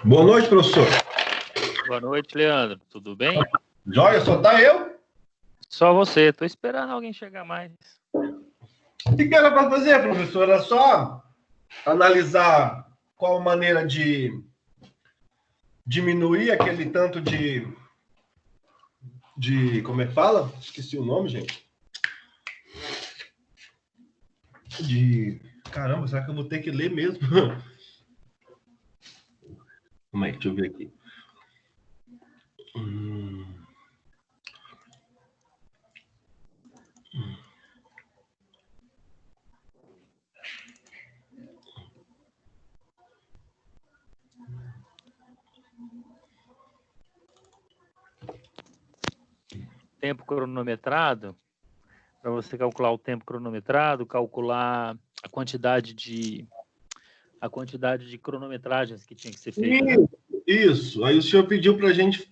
Boa noite, professor. Boa noite, Leandro. Tudo bem? Joia, só tá eu? Só você. Tô esperando alguém chegar mais. O que era para fazer, professor? Era só analisar qual maneira de diminuir aquele tanto como é que fala? Esqueci o nome, gente. Caramba, será que eu vou ter que ler mesmo? Calma aí, deixa eu ver aqui. Tempo cronometrado. Para você calcular o tempo cronometrado, calcular a quantidade de cronometragens que tinha que ser feita. Né? Isso. Aí o senhor pediu para a gente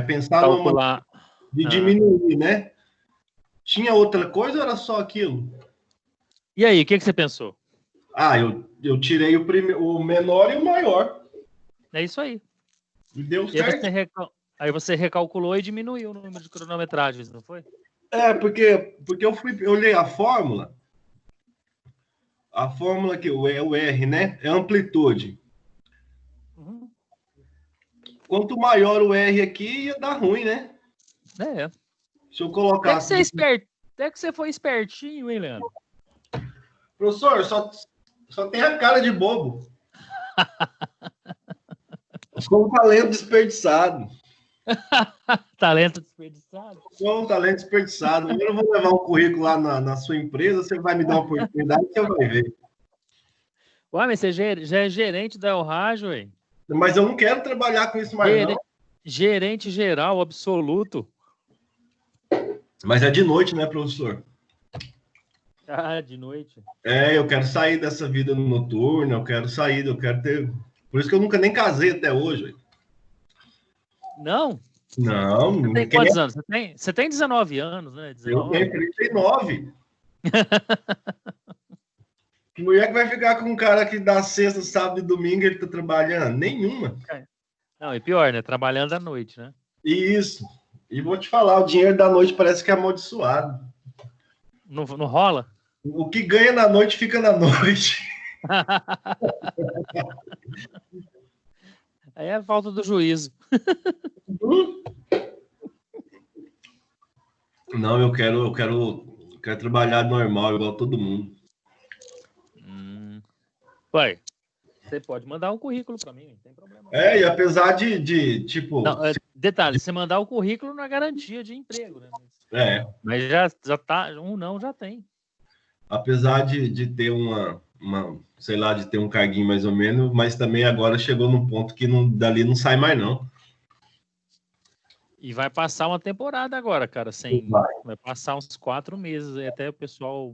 pensar calcular de diminuir, né? Tinha outra coisa ou era só aquilo? E aí, o que você pensou? Ah, eu tirei o menor e o maior. É isso aí. E deu certo. Aí você recalculou e diminuiu o número de cronometragens, não foi? Porque eu olhei a fórmula. A fórmula que o R, né? É amplitude. Uhum. Quanto maior o R aqui, ia dar ruim, né? É. Se eu colocasse... Até que você foi espertinho, hein, Leandro? Professor, só tem a cara de bobo. Com um talento desperdiçado. Talento desperdiçado? Com um talento desperdiçado. Eu vou levar um currículo lá na sua empresa, você vai me dar uma oportunidade, você vai ver. Ué, mas você já é gerente da El Rádio, hein? Mas eu não quero trabalhar com isso mais, não. Gerente geral, absoluto. Mas é de noite, né, professor? Ah, de noite. Eu quero sair dessa vida noturna, eu quero ter... Por isso que eu nunca nem casei até hoje. Não? Não. Você tem quantos anos? Você tem 19 anos, né? 19. Eu tenho 39. Que mulher que vai ficar com um cara que dá sexta, sábado e domingo ele tá trabalhando? Nenhuma. Não, e pior, né? Trabalhando à noite, né? Isso. E vou te falar, o dinheiro da noite parece que é amaldiçoado. Não rola? O que ganha na noite, fica na noite. Aí é falta do juízo. Não, eu quero trabalhar normal, igual todo mundo. Ué, você pode mandar um currículo para mim, não tem problema. E apesar de tipo... Não, detalhe, você mandar o currículo não é garantia de emprego, né? Mas já tá, já tem. Apesar de ter sei lá, de ter um carguinho mais ou menos, mas também agora chegou num ponto que dali não sai mais, não. E vai passar uma temporada agora, cara, vai passar uns 4 meses aí, até o pessoal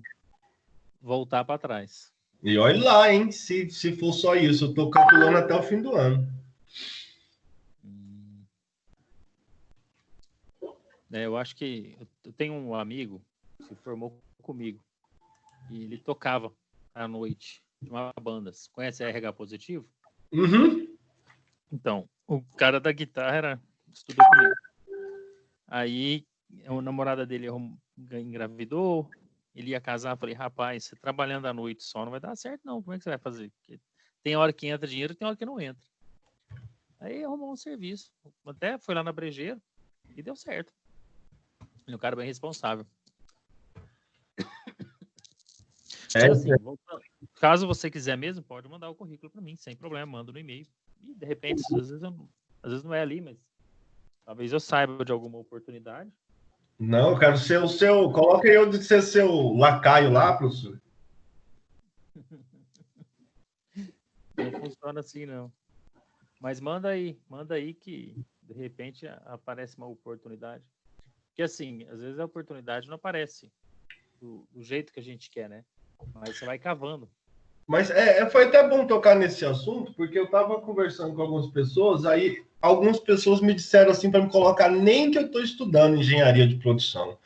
voltar para trás. E olha lá, hein, se for só isso, eu tô calculando até o fim do ano. Eu acho que eu tenho um amigo que se formou comigo e ele tocava à noite de uma banda. Você conhece a RH Positivo? Uhum. Então, o cara da guitarra estudou comigo. Aí, a namorada dele engravidou, ele ia casar, falei, rapaz, você trabalhando à noite só não vai dar certo não, como é que você vai fazer? Porque tem hora que entra dinheiro e tem hora que não entra. Aí arrumou um serviço, até foi lá na Brejeiro e deu certo. Ele é um cara bem responsável. Mas assim, caso você quiser mesmo, pode mandar o currículo para mim, sem problema, manda no e-mail. E de repente, às vezes não é ali, mas talvez eu saiba de alguma oportunidade. Não, eu quero ser o seu... Coloca eu de ser seu lacaio lá, professor. Não funciona assim, não. Mas manda aí que de repente aparece uma oportunidade. Porque assim, às vezes a oportunidade não aparece do jeito que a gente quer, né? Mas você vai cavando. Mas foi até bom tocar nesse assunto, porque eu estava conversando com algumas pessoas, aí algumas pessoas me disseram assim para me colocar nem que eu estou estudando engenharia de produção.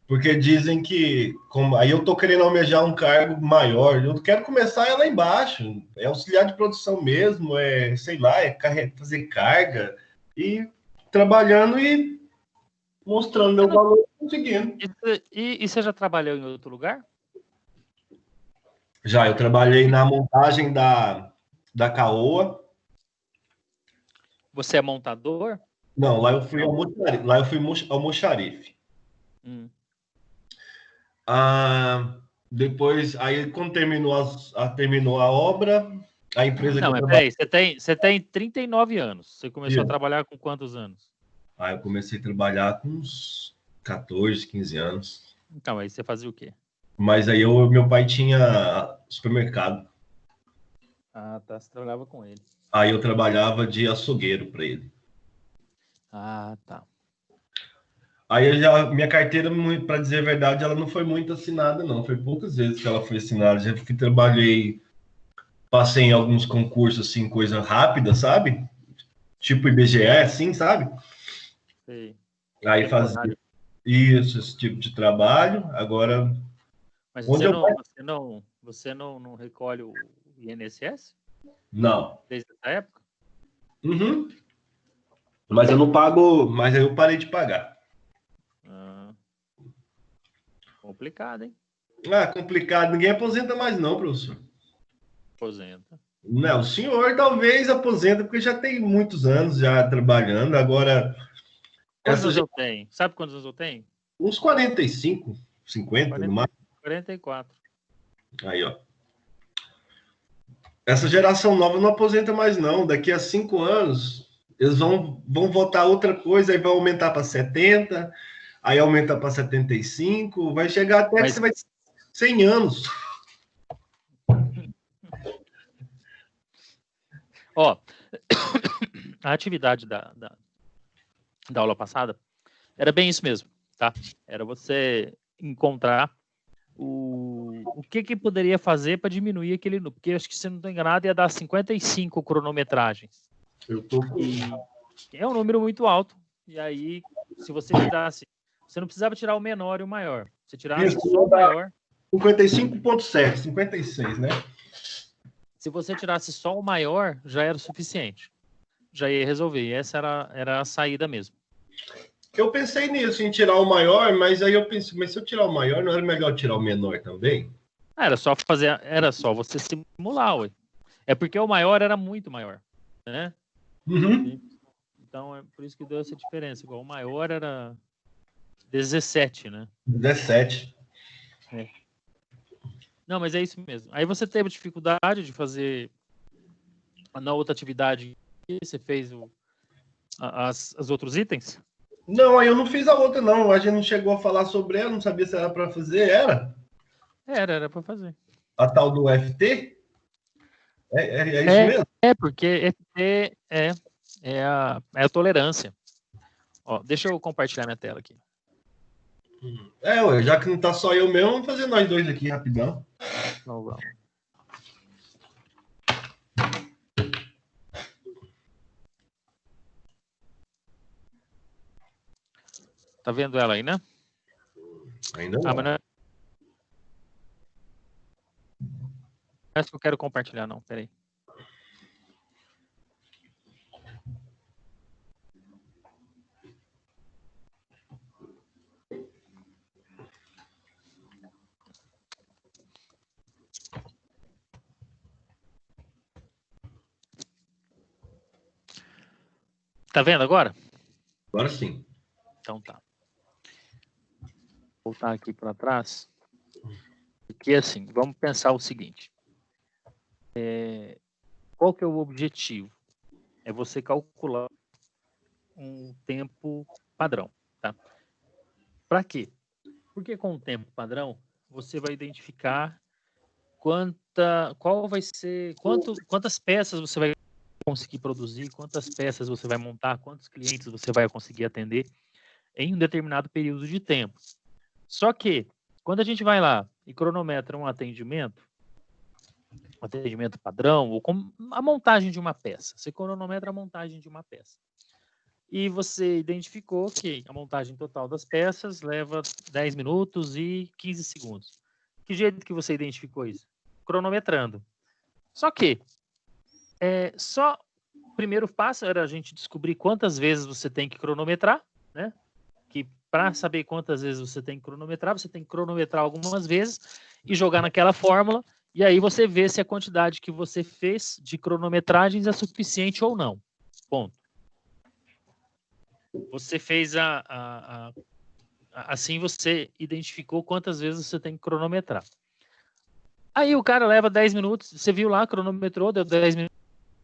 Porque dizem que, aí eu tô querendo almejar um cargo maior, eu quero começar lá embaixo, é auxiliar de produção mesmo, sei lá, fazer carga, e trabalhando e mostrando meu valor e conseguindo. E você já trabalhou em outro lugar? Já, eu trabalhei na montagem da Caoa. Você é montador? Não, lá eu fui almoxarife. Depois, aí quando terminou a obra, a empresa Não, que eu mas trabalhei... peraí, você tem 39 anos. Você começou a trabalhar com quantos anos? Aí eu comecei a trabalhar com uns 14, 15 anos. Então, aí você fazia o quê? Mas aí meu pai tinha supermercado. Ah, tá. Você trabalhava com ele. Aí eu trabalhava de açougueiro para ele. Ah, tá. Aí minha carteira, para dizer a verdade, ela não foi muito assinada, não. Foi poucas vezes que ela foi assinada. Já trabalhei, passei em alguns concursos, assim, coisa rápida, sabe? Tipo IBGE, assim, sabe? Sei. Aí fazia Temporário. isso, esse tipo de trabalho. Agora, Mas onde você não recolhe o INSS não. desde essa época? Uhum. Mas eu não pago, mas aí eu parei de pagar. Ah, complicado, hein? Ah, complicado. Ninguém aposenta mais, não, professor. Aposenta. Não, o senhor talvez aposenta, porque já tem muitos anos já trabalhando. Agora, Quantos anos eu tenho? Sabe quantos anos eu tenho? uns 45, 50 no máximo. 44. Aí, ó. Essa geração nova não aposenta mais, não. Daqui a 5 anos, eles vão votar outra coisa, aí vai aumentar para 70, aí aumenta para 75, vai chegar até que você vai ter 100 anos. Ó, a atividade da aula passada era bem isso mesmo, tá? Era você encontrar o que poderia fazer para diminuir aquele número. Porque acho que, se não estou enganado, ia dar 55 cronometragens. Eu tô E é um número muito alto. E aí, se você tirasse... Você não precisava tirar o menor e o maior. Você tirasse só o maior... 55,7, 56, né? Se você tirasse só o maior, já era o suficiente. Já ia resolver. E essa era a saída mesmo. Eu pensei nisso, em tirar o maior, mas aí eu pensei, mas se eu tirar o maior, não era melhor tirar o menor também? Era só você simular, ué. É porque o maior era muito maior, né? Uhum. Então, é por isso que deu essa diferença. Igual o maior era 17, né? 17. É. Não, mas é isso mesmo. Aí você teve dificuldade de fazer na outra atividade que você fez as outros itens? Não, aí eu não fiz a outra, não. A gente não chegou a falar sobre ela, não sabia se era para fazer. Era Era para fazer. a tal do FT? É isso mesmo? Porque é a tolerância. Ó, deixa eu compartilhar minha tela aqui. Ué, já que não tá só eu mesmo, vamos fazer nós dois aqui rapidão. Então, vamos. Tá vendo ela aí, né? Ainda não. Mas não é essa que eu quero compartilhar, não. Peraí. Tá vendo agora? Agora sim. Então tá. Vou voltar aqui para trás. Porque assim, vamos pensar o seguinte. Qual que é o objetivo? É você calcular um tempo padrão, tá? Para quê? Porque com o tempo padrão, você vai identificar quantas peças você vai conseguir produzir, quantas peças você vai montar, quantos clientes você vai conseguir atender em um determinado período de tempo. Só que, quando a gente vai lá e cronometra um atendimento padrão, ou a montagem de uma peça, você cronometra a montagem de uma peça. e você identificou que a montagem total das peças leva 10 minutos e 15 segundos. Que jeito que você identificou isso? Cronometrando. Só que só o primeiro passo era a gente descobrir quantas vezes você tem que cronometrar, né? Que para saber quantas vezes você tem que cronometrar algumas vezes e jogar naquela fórmula, e aí você vê se a quantidade que você fez de cronometragens é suficiente ou não. Ponto. Você fez assim você identificou quantas vezes você tem que cronometrar. Aí o cara leva 10 minutos, você viu lá, cronometrou, deu 10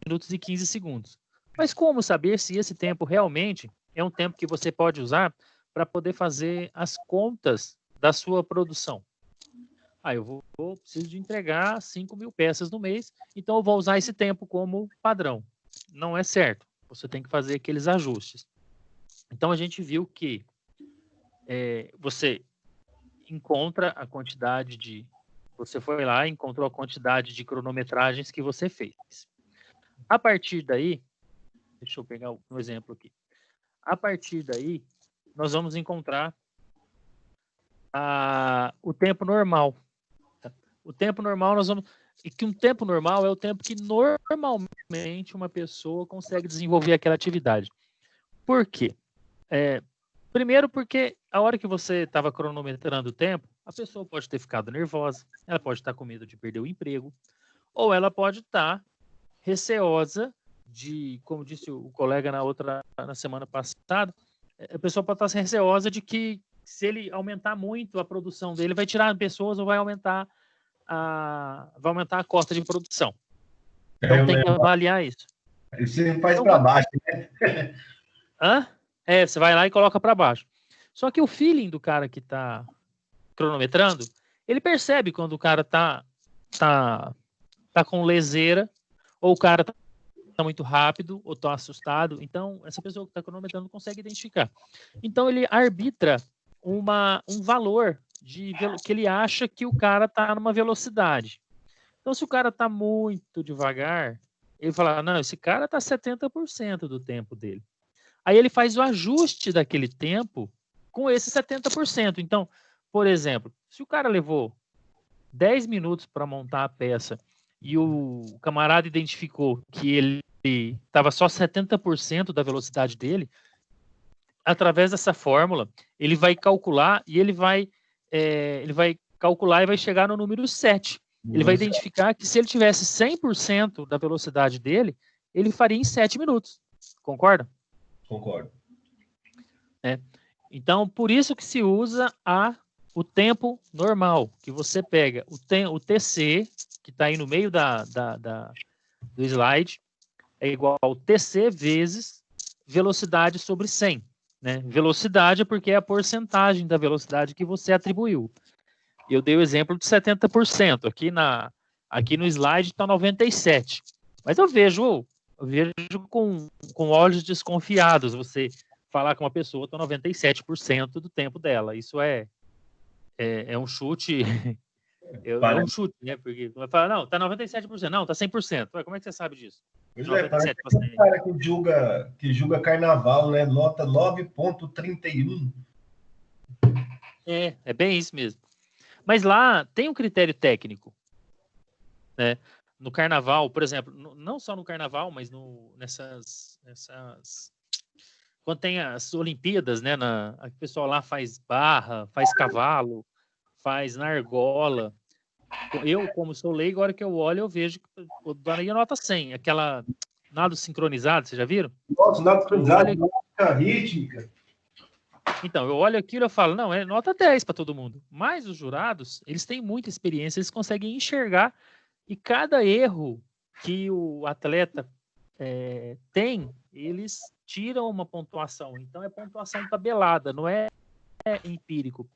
minutos e 15 segundos. Mas como saber se esse tempo realmente é um tempo que você pode usar para poder fazer as contas da sua produção? Eu preciso de entregar 5.000 peças no mês, então eu vou usar esse tempo como padrão. Não é certo. Você tem que fazer aqueles ajustes. Então a gente viu que você encontra a quantidade de... Você foi lá e encontrou a quantidade de cronometragens que você fez. A partir daí, deixa eu pegar um exemplo aqui. A partir daí, nós vamos encontrar o tempo normal. O tempo normal, e que um tempo normal é o tempo que normalmente uma pessoa consegue desenvolver aquela atividade. Por quê? Primeiro porque a hora que você estava cronometrando o tempo, a pessoa pode ter ficado nervosa, ela pode estar com medo de perder o emprego, ou ela pode estar receosa de, como disse o colega na semana passada, a pessoa pode estar receosa de que se ele aumentar muito a produção dele, vai tirar pessoas ou vai aumentar a cota de produção. Então tem que avaliar isso. Você faz para baixo, né? Você vai lá e coloca para baixo. Só que o feeling do cara que está cronometrando, ele percebe quando o cara tá com leseira, ou o cara tá muito rápido, ou tá assustado. Então, essa pessoa que está cronometrando consegue identificar. Então, ele arbitra um valor que ele acha que o cara está numa velocidade. Então, se o cara está muito devagar, ele fala, não, esse cara está 70% do tempo dele. Aí ele faz o ajuste daquele tempo com esse 70%. Então, por exemplo, se o cara levou 10 minutos para montar a peça e o camarada identificou que ele estava só 70% da velocidade dele, através dessa fórmula, ele vai calcular e ele vai calcular e vai chegar no número 7. Ele vai identificar que se ele tivesse 100% da velocidade dele, ele faria em 7 minutos. Concorda? Concordo. Então, por isso que se usa o tempo normal, que você pega o TC, que está aí no meio do slide, é igual ao TC vezes velocidade sobre 100. Né? Velocidade é porque é a porcentagem da velocidade que você atribuiu. Eu dei o exemplo de 70%. Aqui no slide está 97%. Mas eu vejo com olhos desconfiados você falar com uma pessoa está 97% do tempo dela. Isso é um chute. É um chute, né? Porque vai falar, não, tá 97%, não, tá 100%. Ué, como é que você sabe disso? Pois parece um cara que julga carnaval, né? Nota 9,31. É bem isso mesmo. Mas lá tem um critério técnico, né? No carnaval, por exemplo, não só no carnaval, mas nessas quando tem as Olimpíadas, né? O pessoal lá faz barra, faz cavalo, faz na argola. Eu, como sou leigo, a hora que eu olho, eu vejo que eu daria nota 100. Aquela nado sincronizado, vocês já viram? Nossa, nado sincronizado, música rítmica. Então, eu olho aquilo e falo, não, é nota 10 para todo mundo. Mas os jurados, eles têm muita experiência, eles conseguem enxergar e cada erro que o atleta tem, eles tiram uma pontuação. Então, é pontuação tabelada, não é empírico.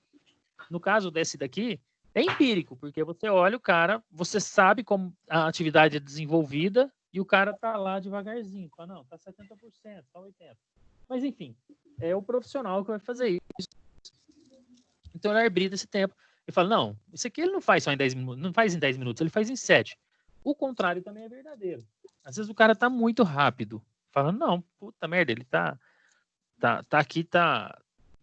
No caso desse daqui, é empírico, porque você olha o cara, você sabe como a atividade é desenvolvida e o cara tá lá devagarzinho. Fala, não, tá 70%, tá 80%. Mas, enfim, é o profissional que vai fazer isso. Então, ele arbitra esse tempo. Ele fala, não, isso aqui ele não faz só em 10 minutos, não faz em 10 minutos, ele faz em 7. O contrário também é verdadeiro. Às vezes o cara tá muito rápido. Fala, não, puta merda, ele tá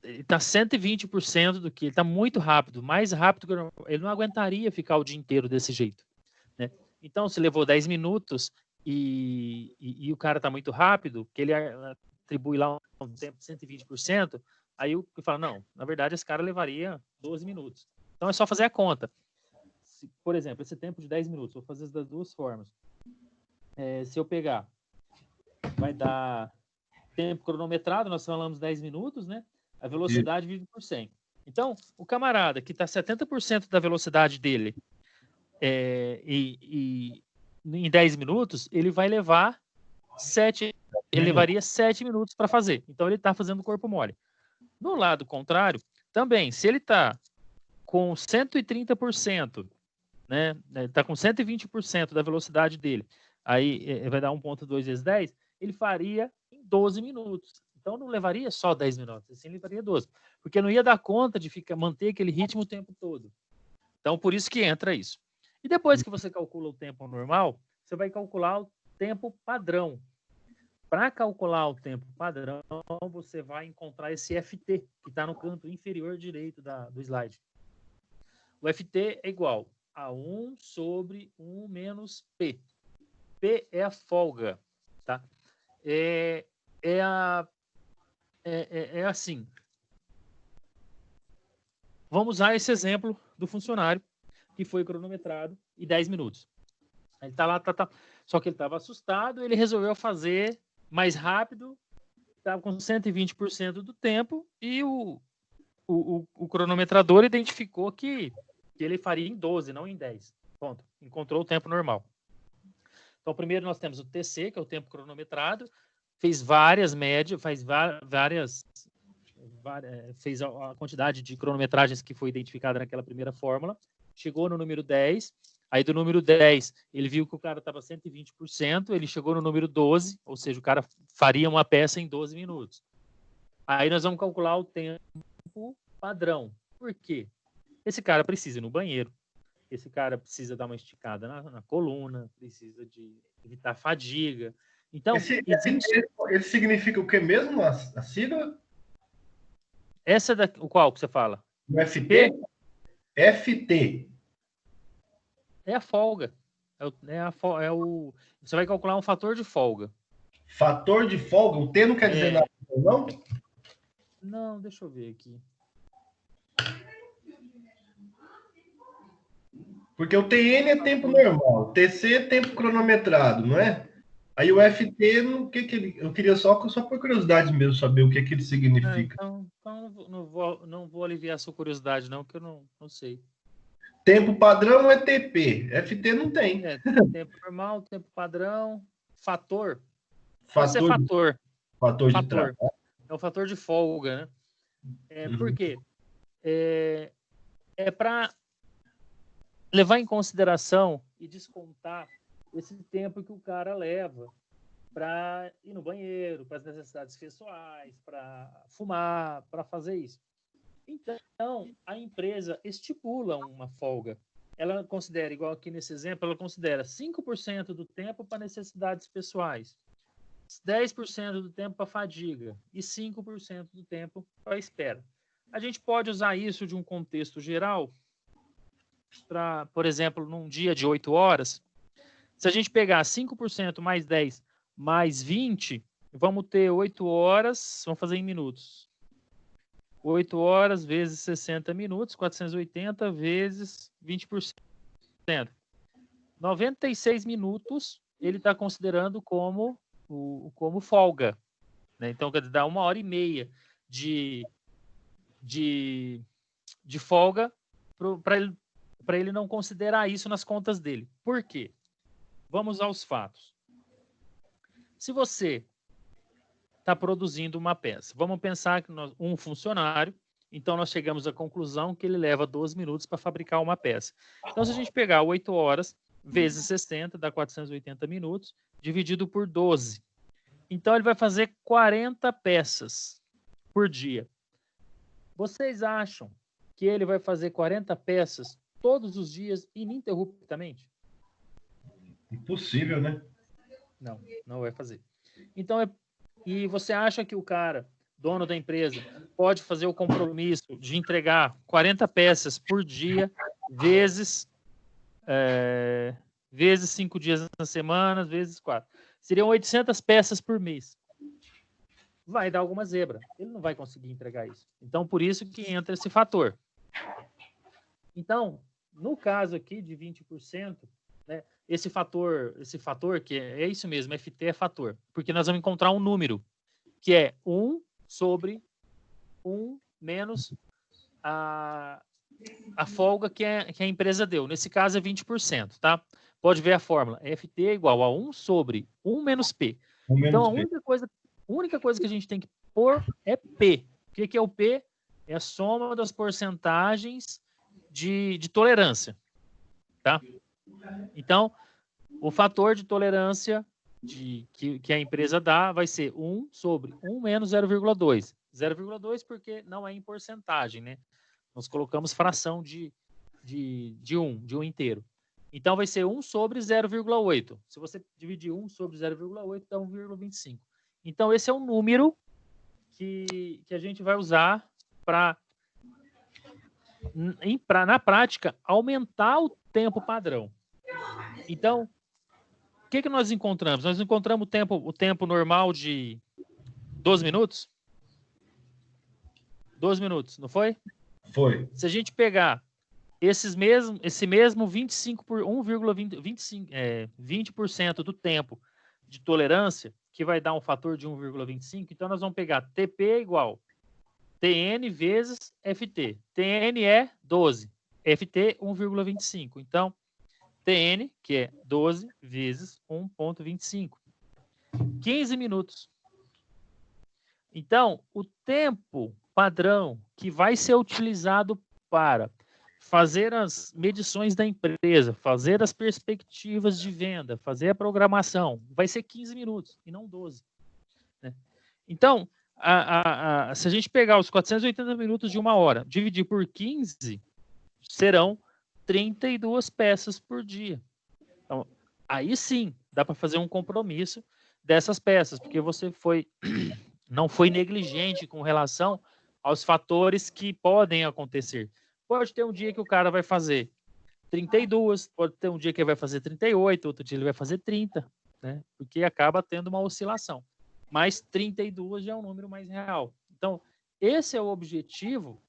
Ele tá 120% do que ele tá muito rápido, mais rápido que ele não aguentaria ficar o dia inteiro desse jeito, né? Então, se levou 10 minutos e o cara tá muito rápido, que ele atribui lá um tempo de 120%, aí o que fala, não, na verdade esse cara levaria 12 minutos. Então é só fazer a conta. Por exemplo, esse tempo de 10 minutos, vou fazer das duas formas. Se eu pegar, vai dar tempo cronometrado, nós falamos 10 minutos, né? A velocidade vive por 100. Então, o camarada que está 70% da velocidade dele em 10 minutos, ele vai levar 7, ele levaria 7 minutos para fazer. Então, ele está fazendo corpo mole. No lado contrário, também, se ele está com 130%, né? Está com 120% da velocidade dele, aí vai dar 1,2 vezes 10, ele faria em 12 minutos. Então, não levaria só 10 minutos, assim levaria 12. Porque não ia dar conta de manter aquele ritmo o tempo todo. Então, por isso que entra isso. E depois que você calcula o tempo normal, você vai calcular o tempo padrão. Para calcular o tempo padrão, você vai encontrar esse FT, que está no canto inferior direito do slide. O FT é igual a 1 sobre 1 menos P. P é a folga, tá? É assim. Vamos usar esse exemplo do funcionário que foi cronometrado em 10 minutos. Ele tá lá, só que ele estava assustado, ele resolveu fazer mais rápido, estava com 120% do tempo e o cronometrador identificou que ele faria em 12, não em 10. Ponto. Encontrou o tempo normal. Então, primeiro nós temos o TC, que é o tempo cronometrado, fez várias médias, fez a quantidade de cronometragens que foi identificada naquela primeira fórmula, chegou no número 10, aí do número 10 ele viu que o cara estava 120%, ele chegou no número 12, ou seja, o cara faria uma peça em 12 minutos. Aí nós vamos calcular o tempo padrão. Por quê? Esse cara precisa ir no banheiro, esse cara precisa dar uma esticada na coluna, precisa de evitar fadiga. Então, esse significa o que mesmo, a sigla? Essa é o qual que você fala? O FT? FT. É a folga. Você vai calcular um fator de folga. Fator de folga? O T não quer dizer nada, não? Não, deixa eu ver aqui. Porque o TN é tempo normal, o TC é tempo cronometrado, não é? Aí o FT, o que ele... Eu queria só por curiosidade mesmo saber o que ele significa. Então não vou aliviar a sua curiosidade, não, porque eu não sei. Tempo padrão é TP, FT não tem. Tempo normal, tempo padrão, fator. Pode ser fator. Fator de trabalho. É o fator de folga, né? Por quê? É para levar em consideração e descontar esse tempo que o cara leva para ir no banheiro, para as necessidades pessoais, para fumar, para fazer isso. Então, a empresa estipula uma folga. Ela considera, igual aqui nesse exemplo, ela considera 5% do tempo para necessidades pessoais, 10% do tempo para fadiga e 5% do tempo para espera. A gente pode usar isso de um contexto geral para, por exemplo, num dia de 8 horas, se a gente pegar 5% mais 10 mais 20, vamos ter 8 horas, vamos fazer em minutos. 8 horas vezes 60 minutos, 480 vezes 20%. 96 minutos ele está considerando como folga. Né? Então, quer dizer, dá 1h30 de folga para ele não considerar isso nas contas dele. Por quê? Vamos aos fatos. Se você está produzindo uma peça, vamos pensar que um funcionário, então nós chegamos à conclusão que ele leva 12 minutos para fabricar uma peça. Então, se a gente pegar 8 horas vezes 60, dá 480 minutos, dividido por 12. Então, ele vai fazer 40 peças por dia. Vocês acham que ele vai fazer 40 peças todos os dias ininterruptamente? Impossível, né? Não vai fazer. Então, e você acha que o cara dono da empresa, pode fazer o compromisso de entregar 40 peças por dia, vezes 5 dias na semana, vezes 4. Seriam 800 peças por mês. Vai dar alguma zebra. Ele não vai conseguir entregar isso. Então, por isso que entra esse fator. Então, no caso aqui de 20%, né, esse fator que é isso mesmo, FT é fator, porque nós vamos encontrar um número, que é 1 sobre 1 menos a folga que a empresa deu. Nesse caso é 20%, tá? Pode ver a fórmula. FT é igual a 1 sobre 1 menos P. Então, a única coisa que a gente tem que pôr é P. O que é o P? É a soma das porcentagens de tolerância, tá? Então, o fator de tolerância que a empresa dá vai ser 1 sobre 1 menos 0,2. 0,2 porque não é em porcentagem, né? Nós colocamos fração de 1 inteiro. Então, vai ser 1 sobre 0,8. Se você dividir 1 sobre 0,8, dá 1,25. Então, esse é o número que a gente vai usar para, na prática, aumentar o tempo padrão. Então, o que nós encontramos? Nós encontramos o tempo normal de 12 minutos? 12 minutos, não foi? Foi. Se a gente pegar esse mesmo 25 por 20% do tempo de tolerância, que vai dar um fator de 1,25, então nós vamos pegar TP igual TN vezes FT. TN é 12, FT 1,25. Então, TN, que é 12 vezes 1,25. 15 minutos. Então, o tempo padrão que vai ser utilizado para fazer as medições da empresa, fazer as perspectivas de venda, fazer a programação, vai ser 15 minutos e não 12. Né? Então, se a gente pegar os 480 minutos de 1 hora, dividir por 15, serão 32 peças por dia. Então, aí sim, dá para fazer um compromisso dessas peças, porque você não foi negligente com relação aos fatores que podem acontecer. Pode ter um dia que o cara vai fazer 32, pode ter um dia que ele vai fazer 38, outro dia ele vai fazer 30, né? Porque acaba tendo uma oscilação. Mas 32 já é um número mais real. Então, esse é o objetivo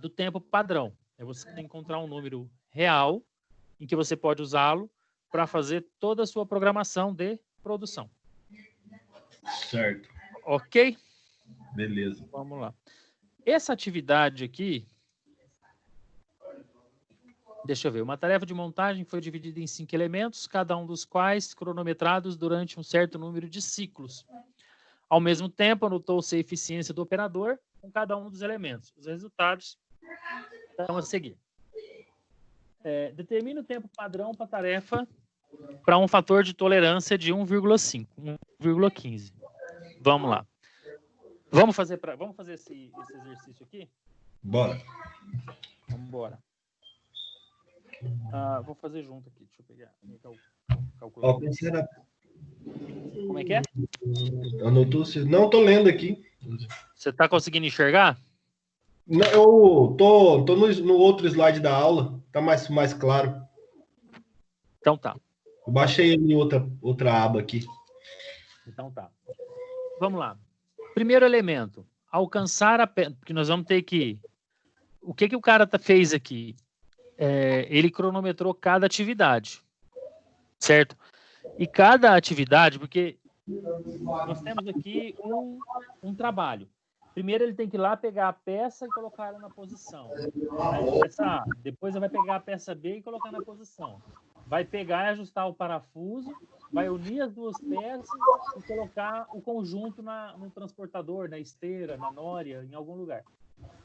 do tempo padrão. É você encontrar um número real em que você pode usá-lo para fazer toda a sua programação de produção. Certo. Ok? Beleza. Vamos lá. Essa atividade aqui, deixa eu ver, uma tarefa de montagem foi dividida em 5 elementos, cada um dos quais cronometrados durante um certo número de ciclos. Ao mesmo tempo, anotou-se a eficiência do operador com cada um dos elementos. Os resultados estão a seguir. Determine o tempo padrão para a tarefa para um fator de tolerância de 1,5, 1,15. Vamos lá. Vamos fazer esse exercício aqui? Bora. Vamos embora. Vou fazer junto aqui. Deixa eu pegar. Ó, como é que é? Anotou? Não, tô lendo aqui. Você está conseguindo enxergar? Não, eu tô no outro slide da aula. Tá mais claro. Então tá. Eu baixei ele em outra aba aqui. Então tá. Vamos lá. Primeiro elemento. Alcançar porque nós vamos ter que... O que o cara fez aqui? Ele cronometrou cada atividade. Certo? E cada atividade, porque nós temos aqui um trabalho. Primeiro ele tem que ir lá pegar a peça e colocar ela na posição. Aí, peça A. Depois ele vai pegar a peça B e colocar na posição. Vai pegar e ajustar o parafuso, vai unir as duas peças e colocar o conjunto no transportador, na esteira, na nória, em algum lugar.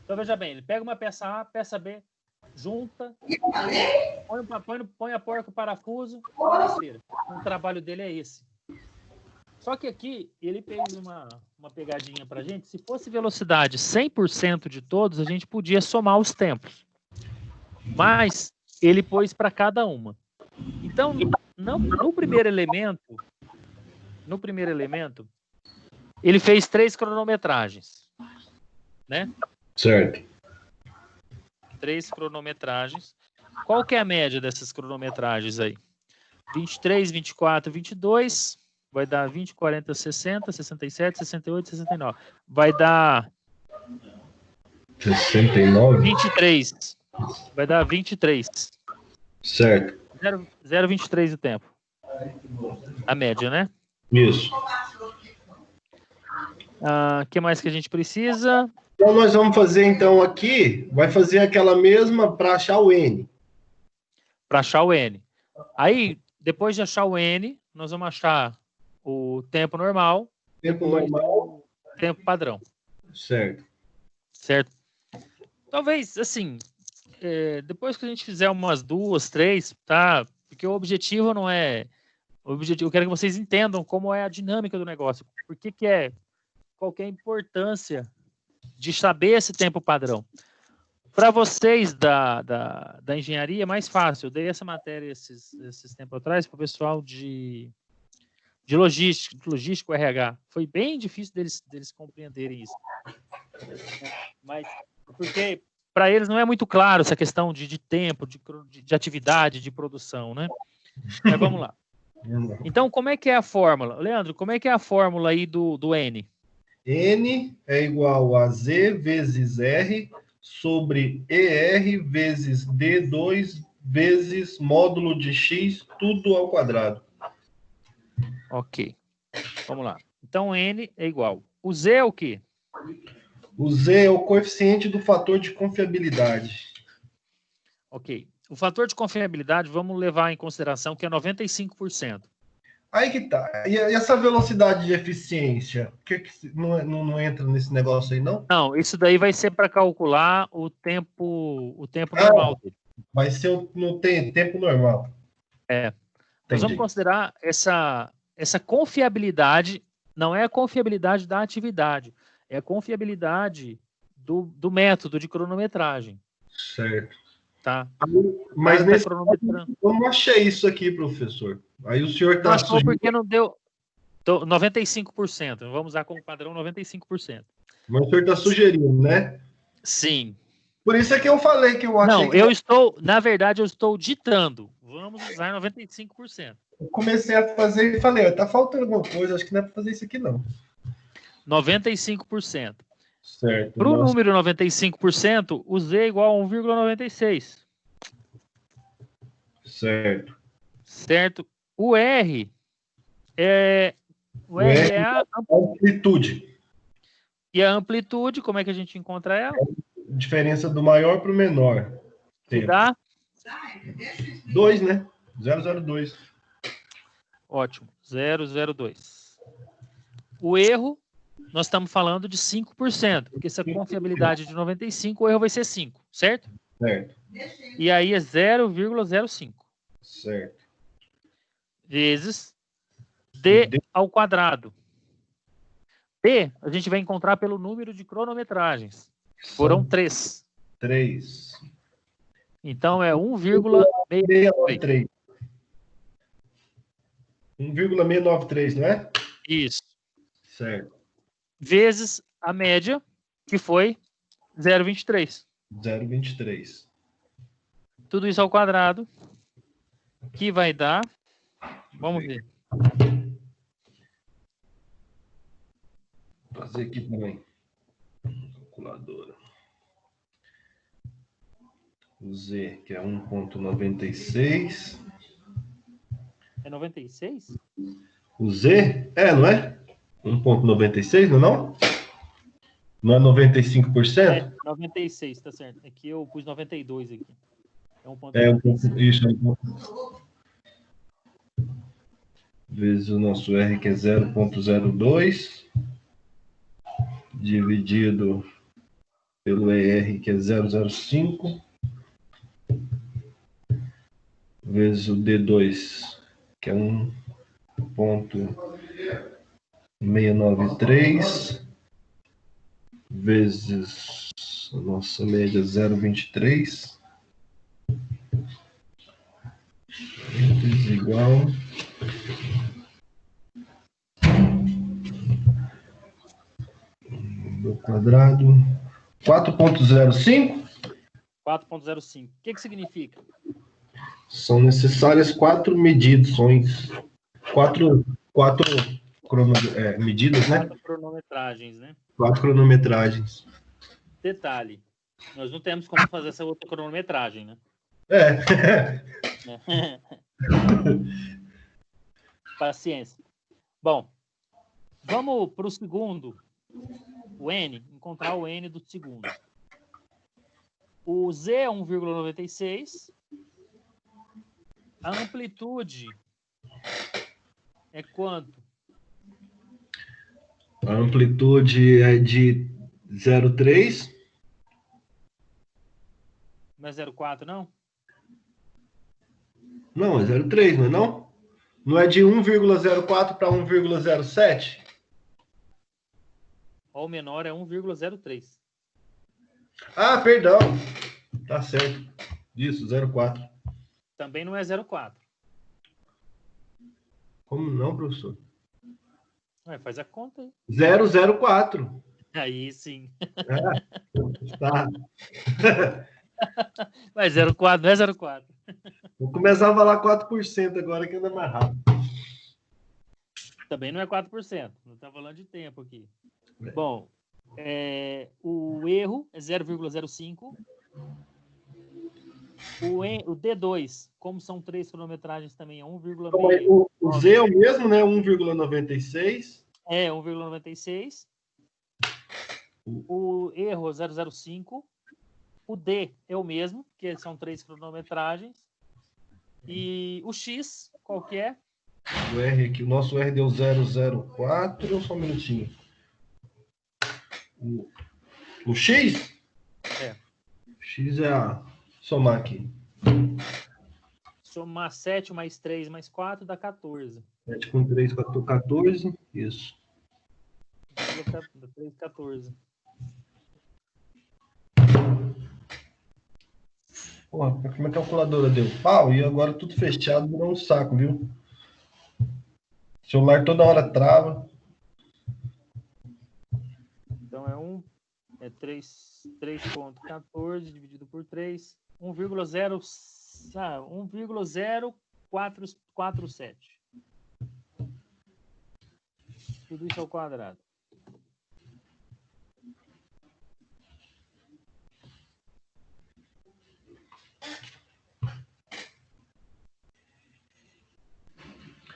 Então veja bem, ele pega uma peça A, peça B, junta, põe a porca, o parafuso, põe na esteira. O trabalho dele é esse. Só que aqui ele fez uma pegadinha para a gente. Se fosse velocidade 100% de todos, a gente podia somar os tempos. Mas ele pôs para cada uma. Então, no primeiro elemento, Ele fez 3 cronometragens, né? Certo. 3 cronometragens. Qual que é a média dessas cronometragens aí? 23, 24, 22, vai dar 20, 40, 60, 67, 68, 69. Vai dar 69? 23. Vai dar 23. Certo. 0,23 o tempo. A média, né? Isso. O que mais que a gente precisa? Então, nós vamos fazer, então, aqui, vai fazer aquela mesma para achar o N. Para achar o N. Aí, depois de achar o N, nós vamos achar o tempo normal. Tempo normal. Tempo padrão. Certo. Certo? Talvez, assim, depois que a gente fizer umas 2, 3, tá? Porque o objetivo não é... O objetivo, eu quero que vocês entendam como é a dinâmica do negócio. Por que qual que é a importância de saber esse tempo padrão? Para vocês da engenharia é mais fácil. Eu dei essa matéria esses tempos atrás para o pessoal de logístico RH. Foi bem difícil deles compreenderem isso. Mas porque para eles não é muito claro essa questão de tempo, de atividade, de produção, né? Mas vamos lá. Então, como é que é a fórmula? Leandro, como é que é a fórmula aí do N? N é igual a Z vezes R sobre ER vezes D2 vezes módulo de X, tudo ao quadrado. Ok. Vamos lá. Então, N é igual. O Z é o quê? O Z é o coeficiente do fator de confiabilidade. Ok. O fator de confiabilidade, vamos levar em consideração que é 95%. Aí que tá. E essa velocidade de eficiência? Que não entra nesse negócio aí, não? Não, isso daí vai ser para calcular o tempo normal dele. Vai ser no tempo normal. Nós vamos considerar essa confiabilidade, não é a confiabilidade da atividade, é a confiabilidade do método de cronometragem. Certo. Tá? Mas nesse caso, eu não achei isso aqui, professor. Aí o senhor está... Não achou porque não deu 95%. Vamos usar como padrão 95%. Mas o senhor está sugerindo, né? Sim. Por isso é que eu falei que eu achei... Não, na verdade, eu estou ditando. Vamos usar 95%. Eu comecei a fazer e falei, tá faltando alguma coisa, acho que não é para fazer isso aqui, não. 95%. Certo. Para o número 95%, o Z é igual a 1,96. Certo. Certo. O R é a amplitude. E a amplitude, como é que a gente encontra ela? Diferença do maior para o menor. Que dá? 2, né? 0,02. Ótimo. 0,02. O erro, nós estamos falando de 5%, porque essa confiabilidade de 95%, o erro vai ser 5%, certo? Certo. E aí é 0,05. Certo. Vezes D ao quadrado. D a gente vai encontrar pelo número de cronometragens. Foram 3. 3. Então é 1,693. 1,693, não é? Isso. Certo. Vezes a média, que foi 0,23. 0,23. Tudo isso ao quadrado, que vai dar... Vamos ver. Vou fazer aqui também. Calculadora. O Z, que é 1,96. É 96? O Z? Não é? 1,96, não é não? Não é 95%? É, 96, tá certo. Aqui eu pus 92 aqui. É 1,96. Isso. Vezes o nosso R, que é 0,02. Dividido pelo ER, que é 0,05. Vezes o D2, que é 1,693. Vezes a nossa média 0,23. Igual ao quadrado. 4,05. 4,05. O que significa? São necessárias 4 medições. Quatro medidas, né? 4 cronometragens, né? 4 cronometragens. Detalhe. Nós não temos como fazer essa outra cronometragem, né? Paciência. Bom, vamos para o segundo. O N, encontrar o N do segundo. O Z é 1,96. A amplitude é quanto? A amplitude é de 0,3. Não é 0,4, não? Não, é 0,3, não é não? Não é de 1,04 para 1,07? O menor é 1,03. Ah, perdão. Tá certo. Isso, 0,4. Também não é 0,4. Como não, professor? Faz a conta aí. 0,04. Aí sim. Tá. Mas 0,4 não é 0,4. Vou começar a falar 4% agora, que anda mais rápido. Também não é 4%. Não está falando de tempo aqui. Bom, o erro é 0,05. O D2, como são 3 cronometragens, também é 1,6. O Z é o mesmo, né? 1,96. É, 1,96. O erro é 0,05. O D é o mesmo, porque são 3 cronometragens. E o X, qual que é? O R aqui, o nosso R deu 0,04. Só um minutinho. O X? É. X é a... Somar aqui. Somar 7 mais 3 mais 4 dá 14. 7 com 3, 14. Isso. 3, 14. Pô, como é que a calculadora deu pau e agora tudo fechado, virou um saco, viu? O celular toda hora trava. Então é 3,14 dividido por 3, 1,0447. Tudo isso ao quadrado.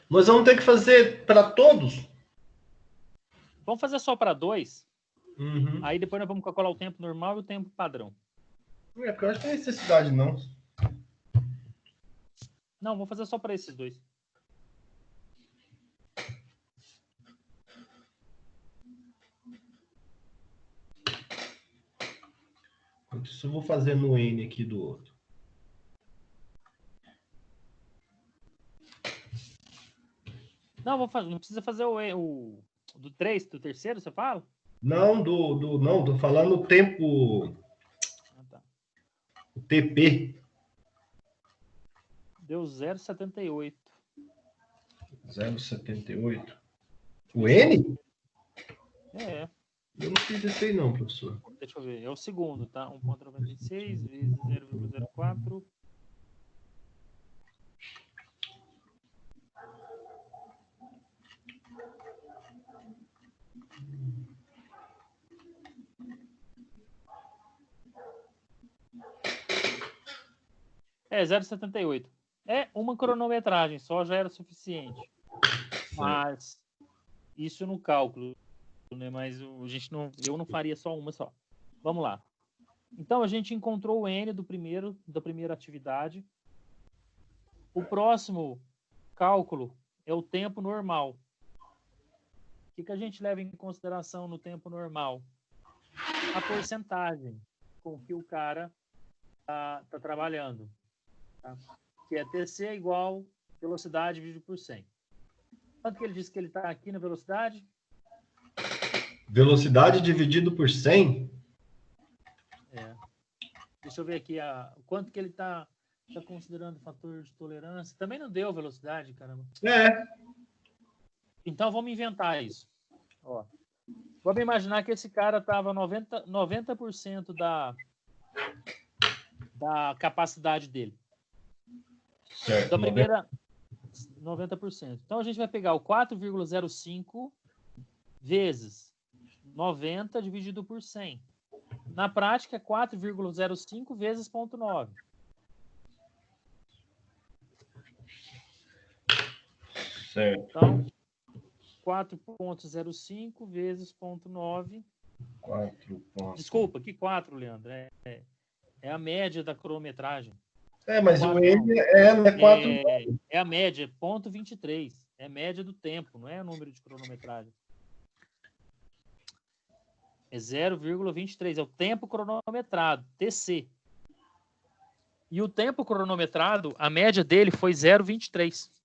Nós vamos ter que fazer para todos? Vamos fazer só para 2. Uhum. Aí depois nós vamos calcular o tempo normal e o tempo padrão. Porque eu acho que não tem necessidade, não. Não, vou fazer só para esses 2. Isso eu vou fazer no N aqui do outro. Não, não precisa fazer o do 3, do terceiro, você fala? Não, não, tô falando o tempo. Ah, tá. O TP. Deu 0,78. 0,78. O N? É. Eu não fiz esse aí não, professor. Deixa eu ver. É o segundo, tá? 1,96 vezes 0,04. É 0,78. É uma cronometragem, só já era suficiente. Mas isso no cálculo, né? Mas eu não faria só uma só. Vamos lá. Então a gente encontrou o N da primeira atividade. O próximo cálculo é o tempo normal. O que a gente leva em consideração no tempo normal? A porcentagem com que o cara tá trabalhando. Tá? Que é TC igual velocidade dividido por 100. Quanto que ele disse que ele está aqui na velocidade? Velocidade dividido por 100? Deixa eu ver aqui quanto que ele está considerando o fator de tolerância. Também não deu velocidade, caramba. É. Então vamos inventar isso. Ó, Vamos imaginar que esse cara estava 90% da capacidade dele. Certo. Então, a primeira, 90%. Então, a gente vai pegar o 4,05 vezes 90 dividido por 100. Na prática, é 4,05 vezes 0,9. Certo. Então, 4,05 vezes 0,9. 4 pontos. Desculpa, que 4, Leandro? É a média da cronometragem. Mas 4, o N é 4. É a média, é 0,23. É a média do tempo, não é o número de cronometragem. É 0,23. É o tempo cronometrado, TC. E o tempo cronometrado, a média dele foi 0,23.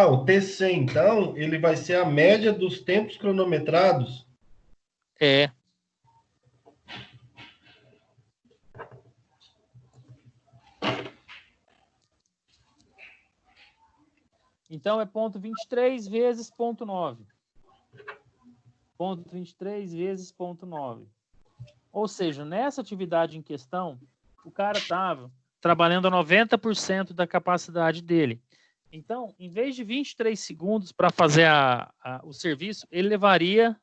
O TC, então, ele vai ser a média dos tempos cronometrados? É. Então, é 0,23 vezes 0,9. 0,23 vezes 0,9. Ou seja, nessa atividade em questão, o cara estava trabalhando a 90% da capacidade dele. Então, em vez de 23 segundos para fazer o serviço, ele levaria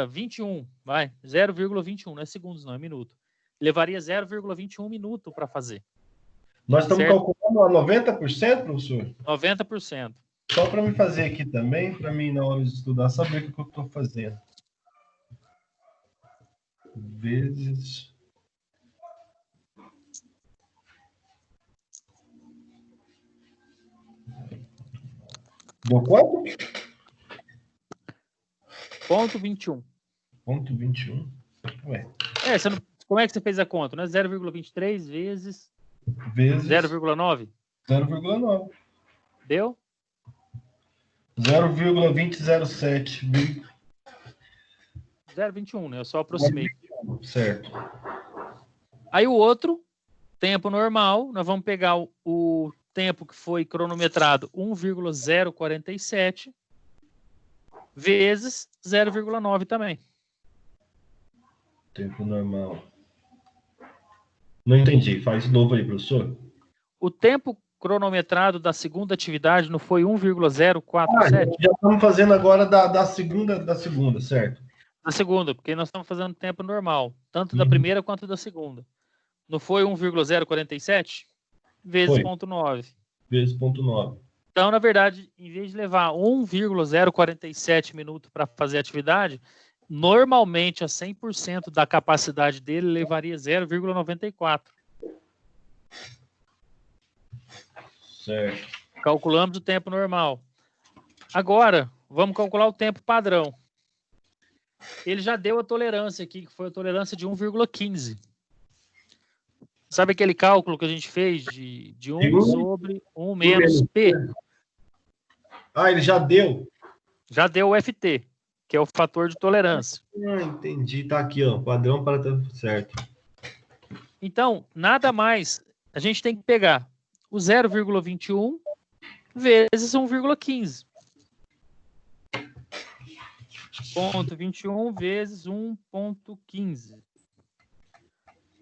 21, vai, 0,21, não é segundos, não, é minuto. Levaria 0,21 minuto para fazer. Nós estamos calculando a 90%, professor? 90%. Só para me fazer aqui também, para mim, na hora de estudar, saber o que eu estou fazendo. Vezes... Deu quanto? 0,21. 0,21? Ué. Como é que você fez a conta? Não é 0,23 vezes 0,9? 0,9. Deu? 0,2007. 0,21, né? Eu só aproximei. Certo. Aí o outro, tempo normal, nós vamos pegar o tempo que foi cronometrado 1,047 vezes 0,9 também. Tempo normal. Não entendi. Faz de novo aí, professor. O tempo cronometrado da segunda atividade não foi 1,047? Já estamos fazendo agora da segunda, certo? Da segunda, porque nós estamos fazendo tempo normal, tanto da primeira quanto da segunda. Não foi 1,047? Vezes 0,9. Vezes 0,9. Então, na verdade, em vez de levar 1,047 minutos para fazer a atividade, normalmente a 100% da capacidade dele levaria 0,94. Certo. Calculamos o tempo normal. Agora, vamos calcular o tempo padrão. Ele já deu a tolerância aqui, que foi a tolerância de 1,15. Sabe aquele cálculo que a gente fez de 1 sobre 1 menos P? Ele já deu? Já deu o FT, que é o fator de tolerância. Entendi. Tá aqui, ó. Padrão para certo. Então, nada mais. A gente tem que pegar o 0,21 vezes 1,15. 0,21 vezes 1,15.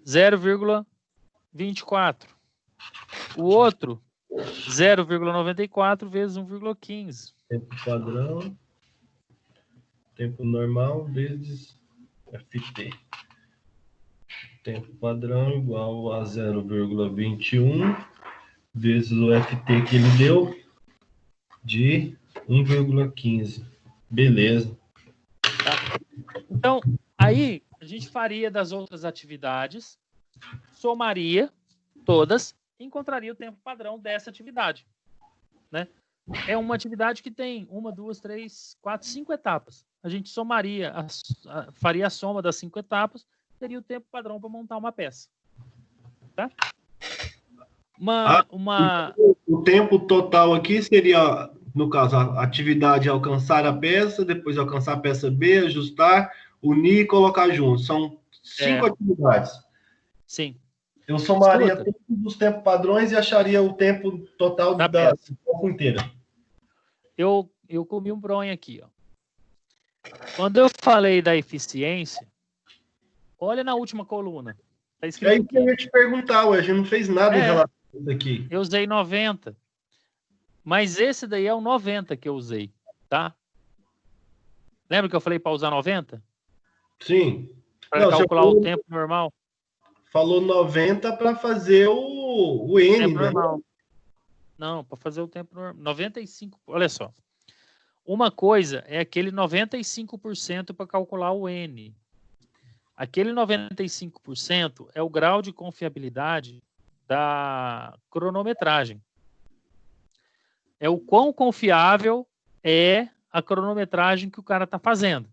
0,24. O outro, 0,94 vezes 1,15. Tempo padrão. Tempo normal vezes FT. Tempo padrão igual a 0,21 vezes o FT que ele deu de 1,15. Beleza. Tá? Então, aí a gente faria das outras atividades, somaria todas e encontraria o tempo padrão dessa atividade, né? É uma atividade que tem 1, 2, 3, 4, 5 etapas. A gente somaria, faria a soma das 5 etapas, teria o tempo padrão para montar uma peça. Tá? O tempo total aqui seria, no caso, a atividade alcançar a peça, depois alcançar a peça B, ajustar, unir e colocar junto. São 5 atividades. Sim. Eu somaria todos os tempos padrões e acharia o tempo total da etapa inteira. Eu eu comi um bronha aqui, ó. Quando eu falei da eficiência, olha na última coluna. Tá É escrito isso que eu ia te perguntar, ué, a gente não fez nada em relação a isso aqui. eu usei 90. Mas esse daí é o 90 que eu usei, tá? Lembra que eu falei para usar 90? Sim. Para Não, você calcular o tempo normal? falou 90 para fazer o N, Tempo né? normal. Não, para fazer o tempo normal. 95. Olha só. Uma coisa é aquele 95% para calcular o N. Aquele 95% é o grau de confiabilidade da cronometragem. É o quão confiável é a cronometragem que o cara está fazendo.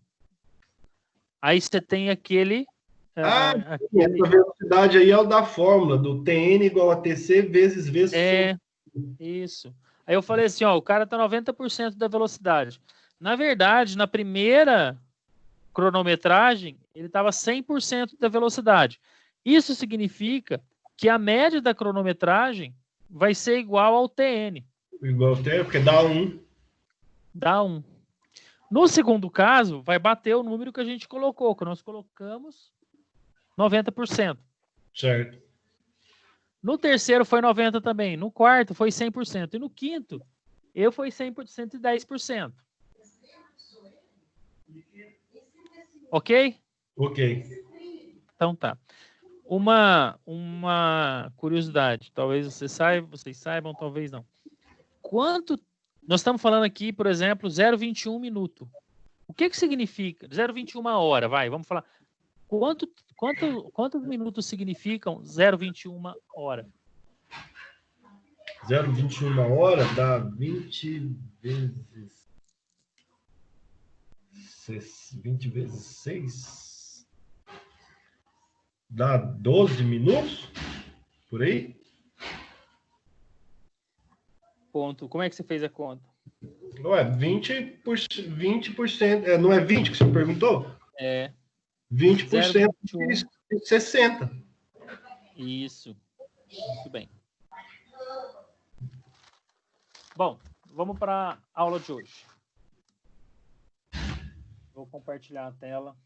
Aí você tem aquele... Essa velocidade aí é o da fórmula, do TN igual a TC vezes V. Isso. Aí eu falei assim, ó, o cara tá 90% da velocidade. Na verdade, na primeira cronometragem, ele estava 100% da velocidade. Isso significa que a média da cronometragem vai ser igual ao TN. Igual ao TN, porque dá 1. Dá 1. No segundo caso, vai bater o número que a gente colocou, que nós colocamos 90%. Certo. No terceiro foi 90% também. No quarto foi 100%. E no quinto, eu fui 100% e 10%. Ok? Ok. Então tá. Uma curiosidade, talvez vocês saibam, talvez não. Nós estamos falando aqui, por exemplo, 0,21 minuto. O que significa? 0,21 hora, vamos falar. Quantos minutos significam 0,21 hora? 0,21 hora dá 20 vezes 6. Dá 12 minutos? Por aí? Ponto. Como é que você fez a conta? Não é 20%. Não é 20 que você perguntou? É. 20% 0,21. de 60. Isso. Muito bem. Bom, vamos para a aula de hoje. Vou compartilhar a tela.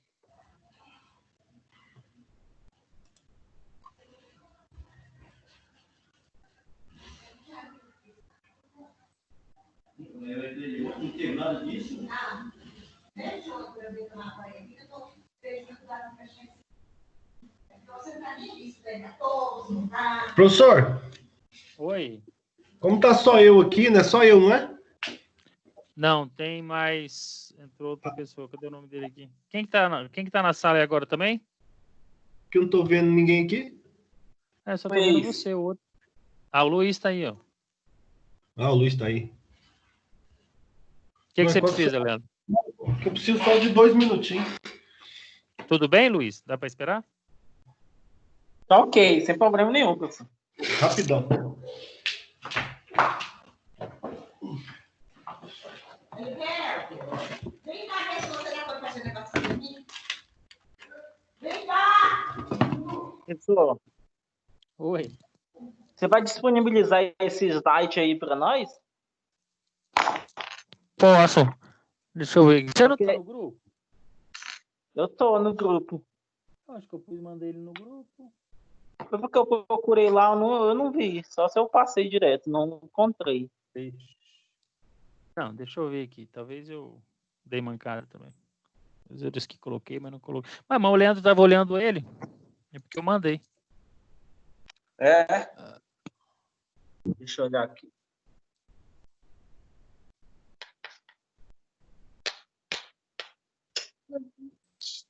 Não tem nada disso? Professor, Oi. como tá só eu aqui, né? Só eu, não é? Não, tem mais. Entrou outra pessoa. Cadê o nome dele aqui? Quem que tá na sala aí agora também? Que eu não tô vendo ninguém aqui. Só tô vendo você, o outro. O Luiz tá aí, ó. O Luiz tá aí. O que você precisa, Leandro? Eu preciso só de 2 minutinhos. Tudo bem, Luiz? Dá para esperar? Tá ok, sem problema nenhum, professor. Rapidão. Vem cá ver se você já foi fazer negócio aqui. Vem cá! Professor, Oi. você vai disponibilizar esse slide aí para nós? Posso. Deixa eu ver. Você não tá no grupo? Eu tô no grupo. Acho que eu mandei ele no grupo. Foi porque eu procurei lá, eu não vi. Só se eu passei direto, não encontrei. Não, deixa eu ver aqui. Talvez eu dei mancada também. Eu disse que coloquei, mas não coloquei. Mas o Leandro estava olhando ele. É porque eu mandei. Deixa eu olhar aqui.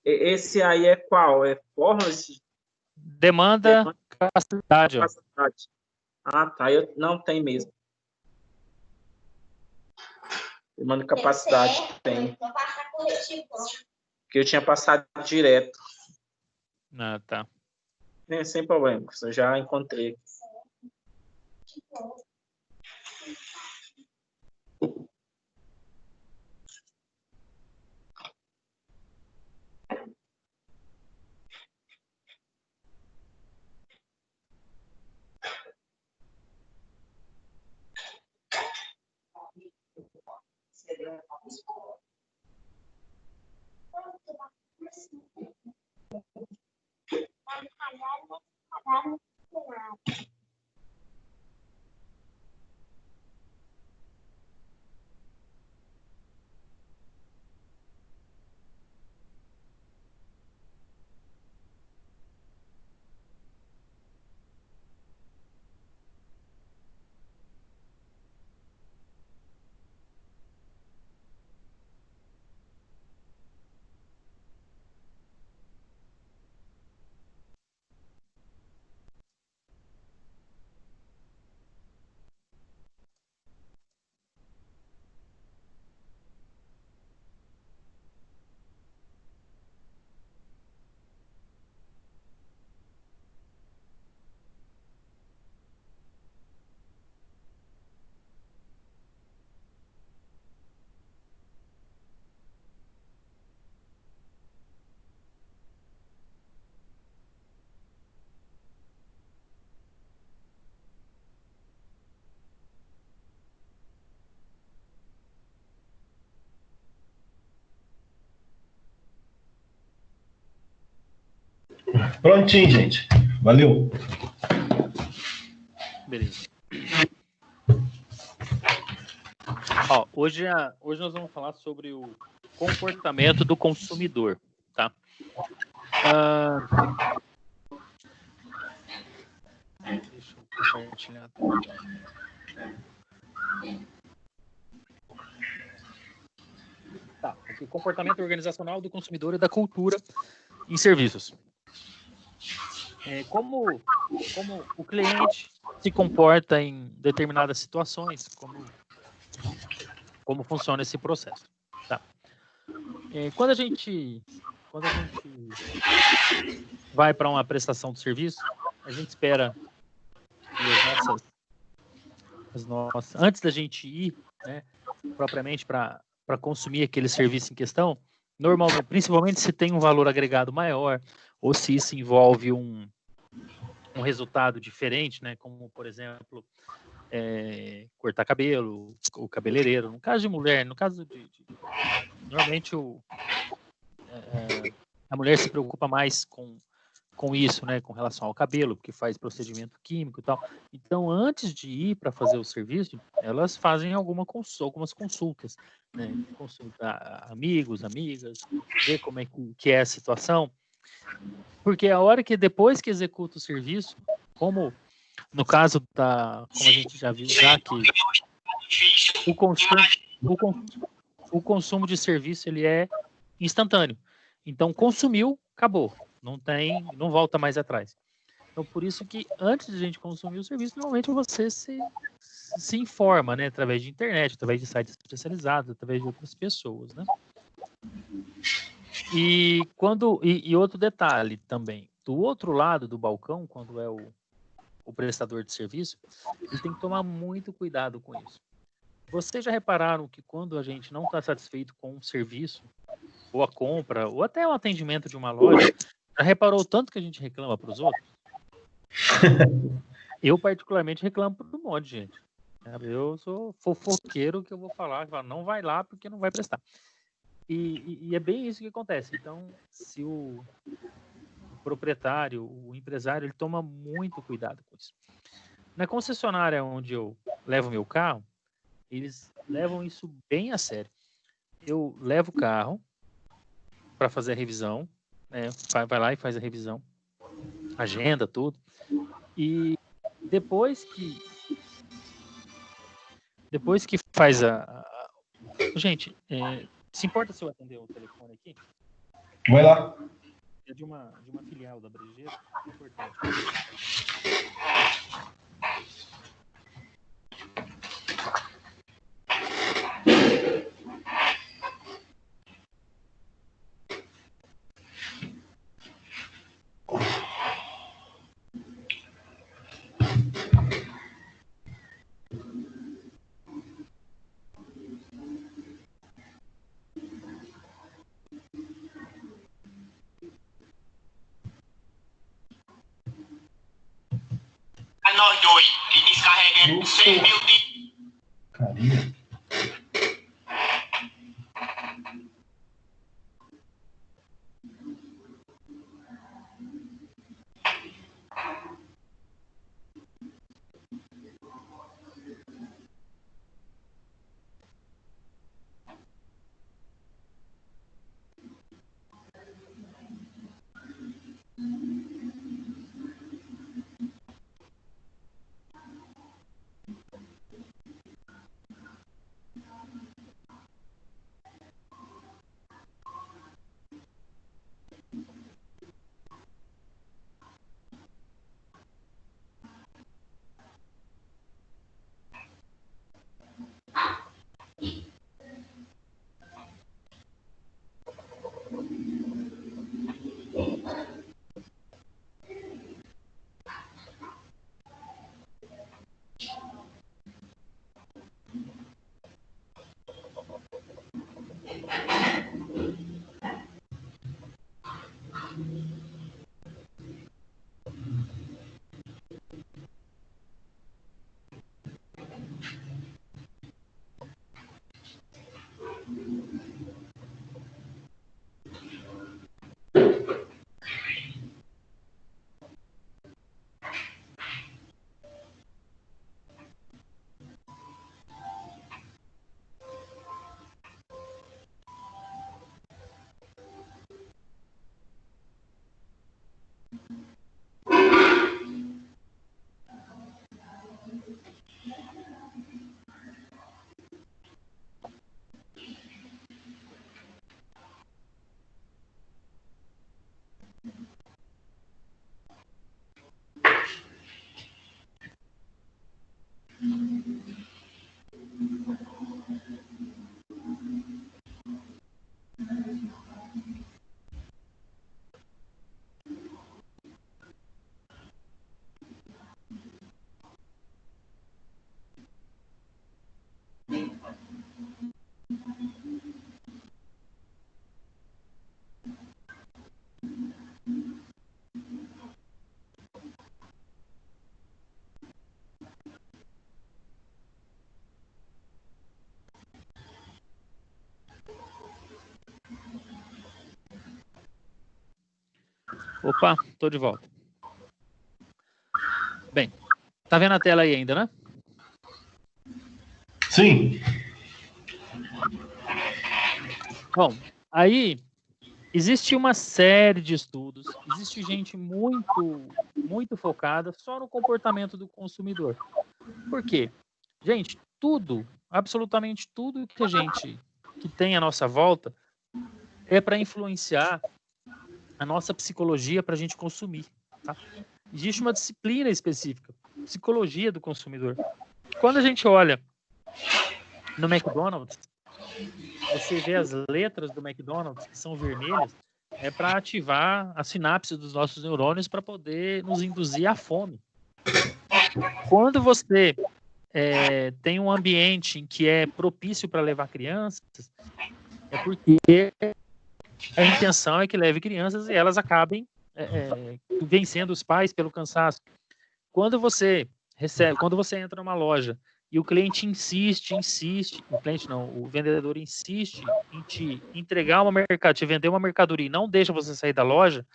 Esse aí é qual? É fórmula? Demanda, capacidade. Capacidade. Ah, tá. Não tem mesmo. Demanda capacidade. Tem. Que eu tinha passado direto. Ah, tá. Sem problema. Eu já encontrei. Prontinho, gente. Valeu. Beleza. Ó, hoje nós vamos falar sobre o comportamento do consumidor, tá? Deixa eu compartilhar. Tá, aqui, comportamento organizacional do consumidor e da cultura em serviços. Como o cliente se comporta em determinadas situações, como funciona esse processo. Tá? Quando a gente vai para uma prestação de serviço, a gente espera que antes da gente ir, né, propriamente para consumir aquele serviço em questão, normalmente, principalmente se tem um valor agregado maior, ou se isso envolve um resultado diferente, né, como, por exemplo, cortar cabelo, o cabeleireiro. No caso de mulher, no caso normalmente a mulher se preocupa mais com isso, né, com relação ao cabelo, porque faz procedimento químico e tal. Então, antes de ir para fazer o serviço, elas fazem algumas consultas, né, consultar amigos, amigas, ver como é que é a situação, porque a hora que depois que executa o serviço, como no caso como a gente já viu já que o consumo de serviço ele é instantâneo. Então, consumiu, acabou. Não volta mais atrás. Então, por isso que antes de a gente consumir o serviço, normalmente você se informa, né? Através de internet, através de sites especializados, através de outras pessoas, né? E outro detalhe também, do outro lado do balcão, quando é o prestador de serviço, ele tem que tomar muito cuidado com isso. Vocês já repararam que quando a gente não está satisfeito com um serviço, ou a compra, ou até o atendimento de uma loja, já reparou o tanto que a gente reclama para os outros? Eu, particularmente, reclamo para um monte de gente. Eu sou fofoqueiro que eu vou falar, não vai lá porque não vai prestar. E é bem isso que acontece. Então, se o proprietário, o empresário, ele toma muito cuidado com isso. Na concessionária onde eu levo meu carro, eles levam isso bem a sério. Eu levo o carro para fazer a revisão, né? Vai lá e faz a revisão, agenda tudo, e depois que faz gente, se importa se eu atender o telefone aqui? Vai lá. É de uma filial da Brejeiro, é importante. Nós dois, e descarreguei 6 mil de... Carinha. Opa, tô de volta. Bem, tá vendo a tela aí ainda, né? Sim. Bom, aí existe uma série de estudos, existe gente muito focada só no comportamento do consumidor. Por quê? Gente, tudo, absolutamente tudo que a gente que tem à nossa volta é para influenciar a nossa psicologia para a gente consumir. Tá? Existe uma disciplina específica, psicologia do consumidor. Quando a gente olha no McDonald's, você vê as letras do McDonald's que são vermelhas, é para ativar a sinapse dos nossos neurônios para poder nos induzir à fome. Quando você tem um ambiente em que é propício para levar crianças, é porque a intenção é que leve crianças e elas acabem vencendo os pais pelo cansaço. Quando você entra numa loja e o cliente insiste, o vendedor insiste em te entregar te vender uma mercadoria e não deixa você sair da loja,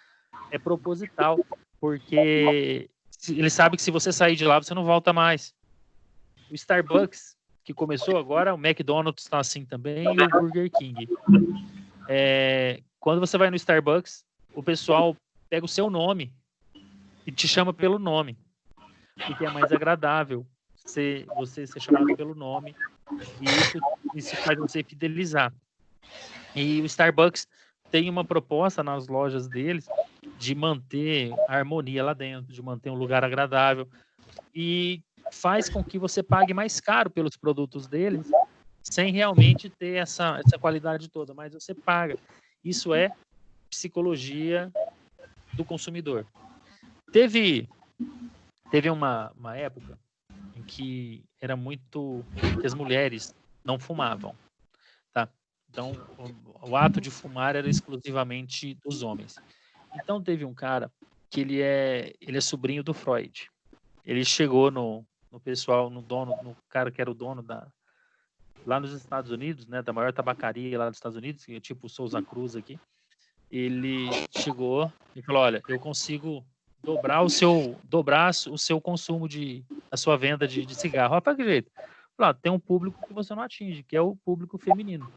é proposital, porque ele sabe que se você sair de lá, você não volta mais. O Starbucks, que começou agora, o McDonald's está assim também, e o Burger King. Quando você vai no Starbucks, o pessoal pega o seu nome e te chama pelo nome, porque é mais agradável você ser chamado pelo nome, e isso faz você fidelizar. E o Starbucks tem uma proposta nas lojas deles de manter a harmonia lá dentro, de manter um lugar agradável, e faz com que você pague mais caro pelos produtos deles, sem realmente ter essa qualidade toda, mas você paga. Isso é psicologia do consumidor. Teve uma época em que era muito que as mulheres não fumavam, tá? Então, o ato de fumar era exclusivamente dos homens. Então, teve um cara que ele é sobrinho do Freud. Ele chegou no pessoal, no cara que era o dono lá nos Estados Unidos, né, da maior tabacaria lá dos Estados Unidos, que é tipo o Souza Cruz aqui. Ele chegou e falou: olha, eu consigo dobrar o seu consumo a sua venda de cigarro. Rapaz, que jeito? Falou: tem um público que você não atinge, que é o público feminino.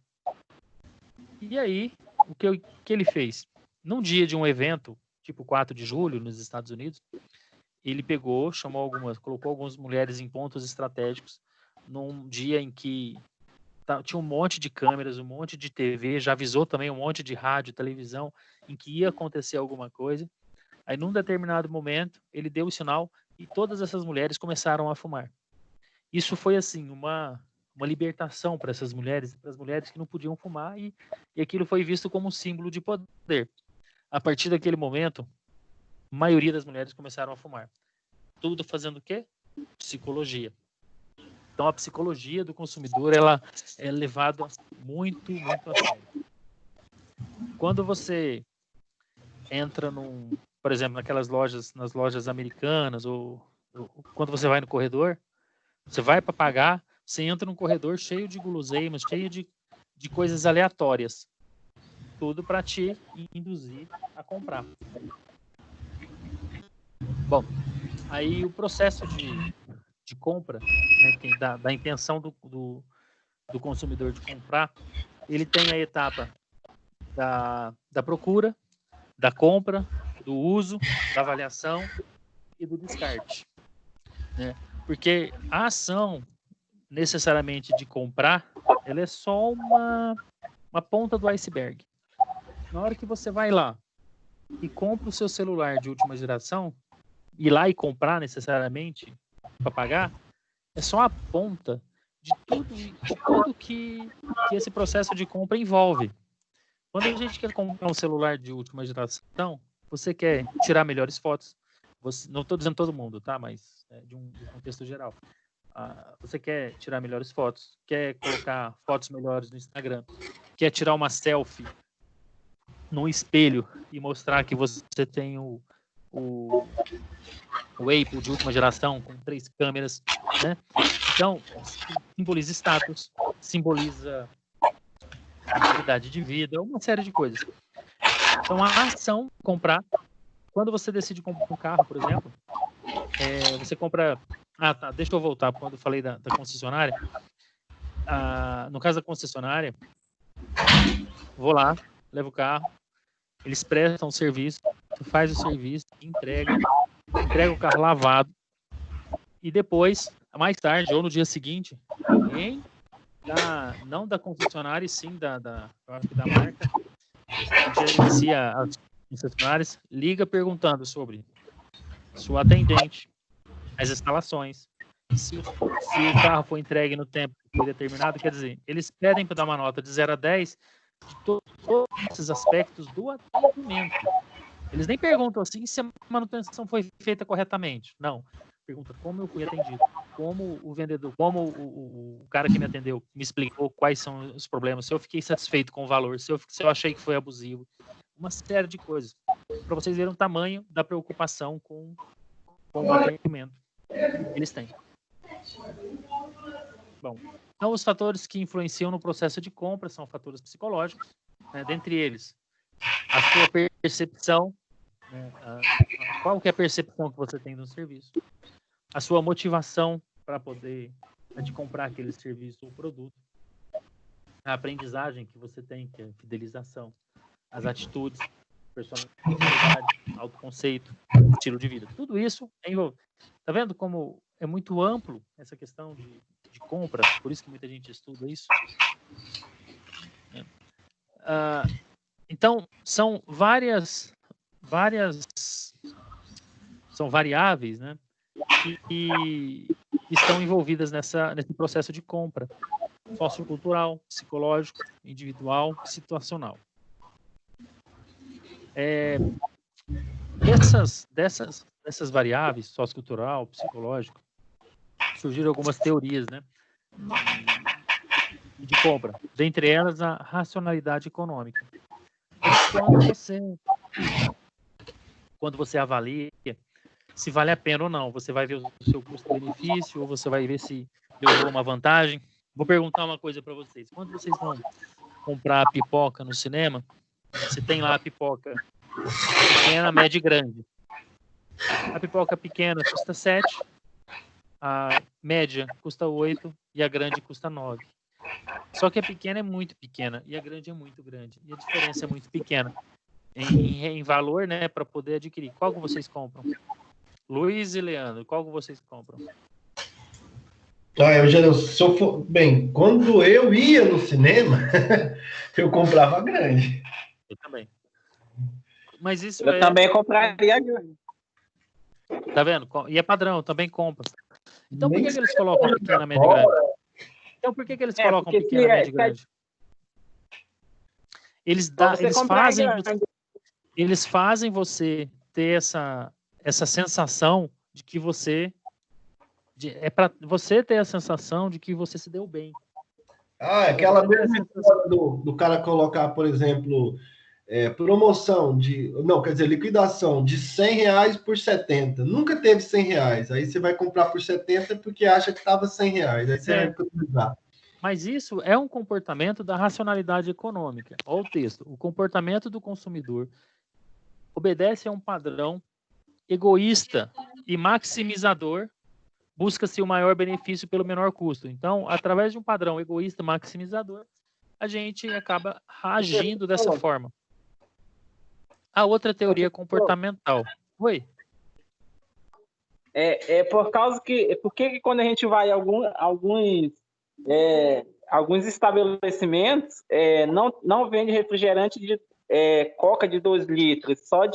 E aí, o que ele fez? Num dia de um evento, tipo 4 de julho, nos Estados Unidos, ele colocou algumas mulheres em pontos estratégicos, num dia em que tinha um monte de câmeras, um monte de TV, já avisou também um monte de rádio, televisão, em que ia acontecer alguma coisa. Aí, num determinado momento, ele deu o sinal e todas essas mulheres começaram a fumar. Isso foi, assim, uma libertação para essas mulheres, para as mulheres que não podiam fumar, e aquilo foi visto como um símbolo de poder. A partir daquele momento, a maioria das mulheres começaram a fumar. Tudo fazendo o quê? Psicologia. Então, a psicologia do consumidor, ela é levada muito a sério. Quando você entra por exemplo, nas lojas americanas, ou quando você vai no corredor, você vai para pagar, você entra num corredor cheio de guloseimas, cheio de coisas aleatórias. Tudo para te induzir a comprar. Bom, aí o processo de compra, né, da intenção do consumidor de comprar, ele tem a etapa da procura, da compra, do uso, da avaliação e do descarte, né? Porque a ação necessariamente de comprar, ela é só uma ponta do iceberg. Na hora que você vai lá e compra o seu celular de última geração, ir lá e comprar necessariamente para pagar, é só a ponta de tudo que esse processo de compra envolve. Quando a gente quer comprar um celular de última geração, você quer tirar melhores fotos. Não estou dizendo todo mundo, tá? Mas de um contexto geral. Você quer tirar melhores fotos, quer colocar fotos melhores no Instagram, quer tirar uma selfie num espelho e mostrar que você tem o Apple de última geração com 3 câmeras, né? Então, simboliza status, simboliza qualidade de vida, uma série de coisas. Então, a ação comprar, quando você decide comprar um carro, por exemplo, você compra... Ah, tá, deixa eu voltar quando eu falei da concessionária. No caso da concessionária, vou lá, levo o carro, eles prestam o serviço, tu faz o serviço, entrega o carro lavado, e depois, mais tarde, ou no dia seguinte, alguém, não da concessionária, e sim da marca, que gerencia as concessionárias, liga perguntando sobre se o atendente, as instalações, se o carro foi entregue no tempo que foi determinado, quer dizer, eles pedem para dar uma nota de 0 a 10 de todos esses aspectos do atendimento. Eles nem perguntam assim se a manutenção foi feita corretamente. Não. Pergunta como eu fui atendido, como o vendedor, como o cara que me atendeu me explicou quais são os problemas, se eu fiquei satisfeito com o valor, se eu achei que foi abusivo. Uma série de coisas. Para vocês verem o tamanho da preocupação com o atendimento que eles têm. Bom, então os fatores que influenciam no processo de compra são fatores psicológicos, né? Dentre eles, a sua percepção, né? Qual que é a percepção que você tem do serviço, a sua motivação para poder de comprar aquele serviço ou produto, a aprendizagem que você tem, que é a fidelização, as atitudes, personalidade, autoconceito, estilo de vida. Tudo isso é envolvido. Tá vendo como é muito amplo essa questão de compra? Por isso que muita gente estuda isso. Então, são várias são variáveis, né, que estão envolvidas nesse processo de compra. Sociocultural, psicológico, individual, situacional. Dessas variáveis, sociocultural, psicológico, surgiram algumas teorias, né, de compra. Dentre elas, a racionalidade econômica. Quando você avalia se vale a pena ou não, você vai ver o seu custo-benefício, ou você vai ver se deu uma vantagem. Vou perguntar uma coisa para vocês. Quando vocês vão comprar pipoca no cinema, você tem lá a pipoca pequena, média e grande. A pipoca pequena custa 7, a média custa 8 e a grande custa 9. Só que a pequena é muito pequena e a grande é muito grande. E a diferença é muito pequena em valor, né, para poder adquirir. Qual que vocês compram? Luiz e Leandro, qual que vocês compram? Quando eu ia no cinema, eu comprava grande. Eu também. Mas isso eu também compraria grande. Tá vendo? E é padrão, eu também compro. Então por que eles colocam pequena, média e grande? Então por que eles colocam pequena, média e grande? Eles fazem você ter essa sensação de que é para você ter a sensação de que você se deu bem. Aquela mesma história do cara colocar, por exemplo, promoção liquidação de R$100 por 70. Nunca teve R$100. Aí você vai comprar por 70 porque acha que estava R$100. Aí você vai economizar. Mas isso é um comportamento da racionalidade econômica. Olha o texto. O comportamento do consumidor obedece a um padrão egoísta e maximizador, busca-se o maior benefício pelo menor custo. Então, através de um padrão egoísta maximizador, a gente acaba agindo dessa forma. A outra teoria comportamental. Oi? Por causa que... Por que quando a gente vai a alguns estabelecimentos não vende refrigerante de Coca de 2 litros, só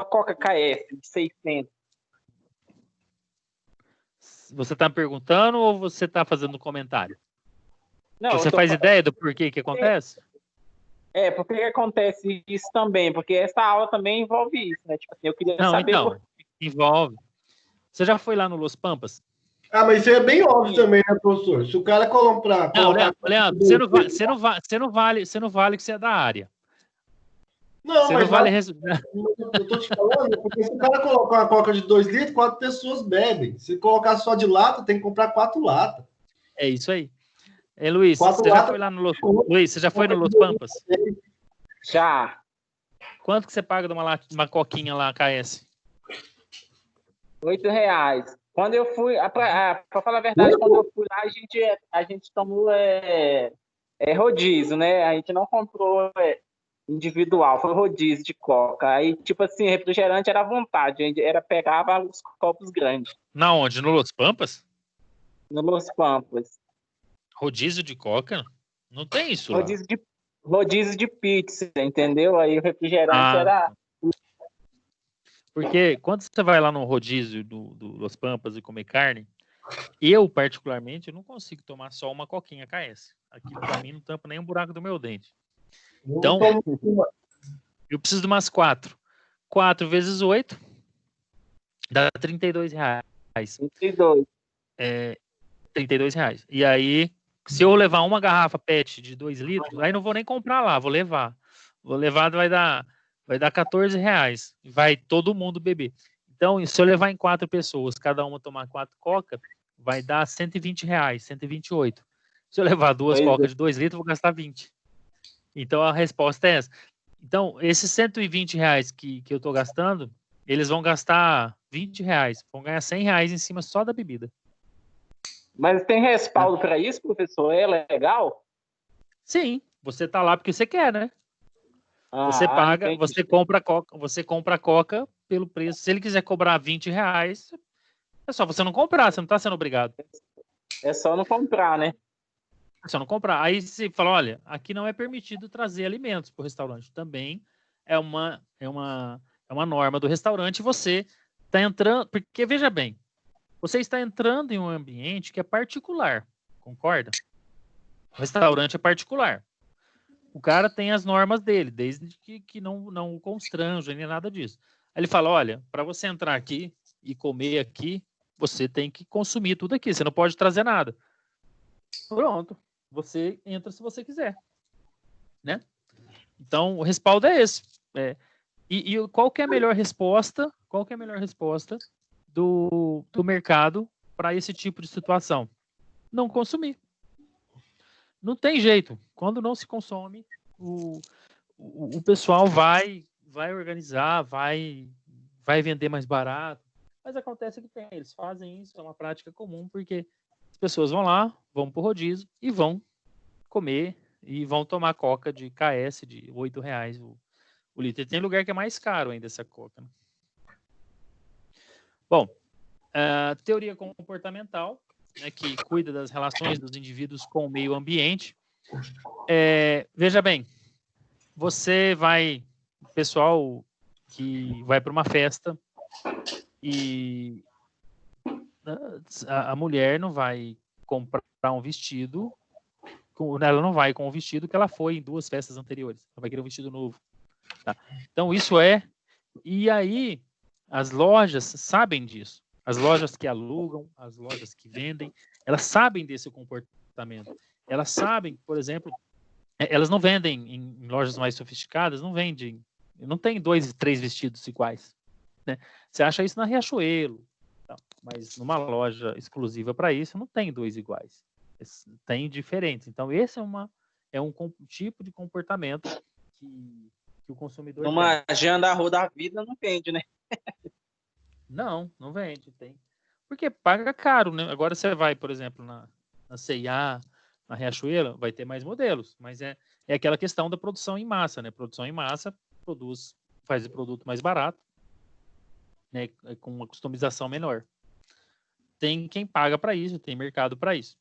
Coca KF de 600. Você está perguntando ou você está fazendo um comentário? Não, você faz ideia do porquê que acontece? Por que acontece isso também? Porque essa aula também envolve isso, né? Tipo assim, eu queria saber... Então, envolve. Você já foi lá no Los Pampas? Mas isso é bem óbvio também, né, professor? Se o cara comprar... Leandro, você não vale que você é da área. Não, você mas não vale... eu tô te falando, porque se o cara colocar uma Coca de 2 litros, 4 pessoas bebem. Se colocar só de lata, tem que comprar 4 latas. É isso aí. Luiz, você já foi lá no Los Pampas? Já. Quanto que você paga de uma coquinha lá, KS? R$8. Quando eu fui, pra falar a verdade, quando eu fui lá, a gente tomou rodízio, né? A gente não comprou individual, foi rodízio de coca. Aí, tipo assim, refrigerante era à vontade, a gente pegava os copos grandes. Na onde? No Los Pampas? No Los Pampas. Rodízio de coca? Não tem isso lá. Rodízio de pizza, entendeu? Aí o refrigerante era... Porque quando você vai lá no rodízio do Los Pampas e comer carne, eu, particularmente, não consigo tomar só uma coquinha KS. Aquilo pra mim não tampa nem um buraco do meu dente. Então, eu preciso de umas 4. 4 vezes 8 dá R$32. 32. R$32. E aí, se eu levar uma garrafa PET de 2 litros, aí não vou nem comprar lá, vou levar. Vou levar, vai dar R$14. Vai todo mundo beber. Então, se eu levar em 4 pessoas, cada uma tomar 4 coca, vai dar R$120, 128. Se eu levar 2 cocas de 2 litros, vou gastar 20. Então, a resposta é essa. Então, esses R$120 que eu estou gastando, eles vão gastar R$20. Vão ganhar R$100 em cima só da bebida. Mas tem respaldo para isso, professor? É legal? Sim, você tá lá porque você quer, né? Você paga, entendi. você compra a coca pelo preço. Se ele quiser cobrar R$20, é só você não comprar, você não está sendo obrigado. É só não comprar, né? É só não comprar. Aí você fala, olha, aqui não é permitido trazer alimentos para o restaurante. Também é uma norma do restaurante. Você está entrando, porque veja bem, você está entrando em um ambiente que é particular, concorda? O restaurante é particular. O cara tem as normas dele, desde que não o constrange, nem nada disso. Aí ele fala, olha, para você entrar aqui e comer aqui, você tem que consumir tudo aqui, você não pode trazer nada. Pronto, você entra se você quiser, né? Então, o respaldo é esse. E qual que é a melhor resposta? Qual que é a melhor resposta do mercado para esse tipo de situação? Não consumir. Não tem jeito. Quando não se consome, o pessoal vai organizar, vai vender mais barato. Mas acontece que eles fazem isso, é uma prática comum, porque as pessoas vão lá, vão pro rodízio e vão comer e vão tomar coca de KS de R$8 o litro. E tem lugar que é mais caro ainda essa coca, né? Bom, teoria comportamental, né, que cuida das relações dos indivíduos com o meio ambiente. Veja bem, o pessoal que vai para uma festa e a mulher não vai comprar um vestido, ela não vai com o vestido que ela foi em 2 festas anteriores, ela vai querer um vestido novo. Tá? Então, e aí as lojas sabem disso. As lojas que alugam, as lojas que vendem, elas sabem desse comportamento. Elas sabem, por exemplo, elas não vendem em lojas mais sofisticadas, não tem 2, 3 vestidos iguais, né? Você acha isso na Riachuelo, tá? Mas numa loja exclusiva para isso, não tem 2 iguais. Tem diferentes. Então, esse é um tipo de comportamento que o consumidor numa agenda a da vida não vende, né? Não vende, tem. Porque paga caro, né? Agora você vai, por exemplo, na C&A, na Riachuelo, vai ter mais modelos, mas é aquela questão da produção em massa, né? Produção em massa faz o produto mais barato, né? Com uma customização menor. Tem quem paga para isso, tem mercado para isso.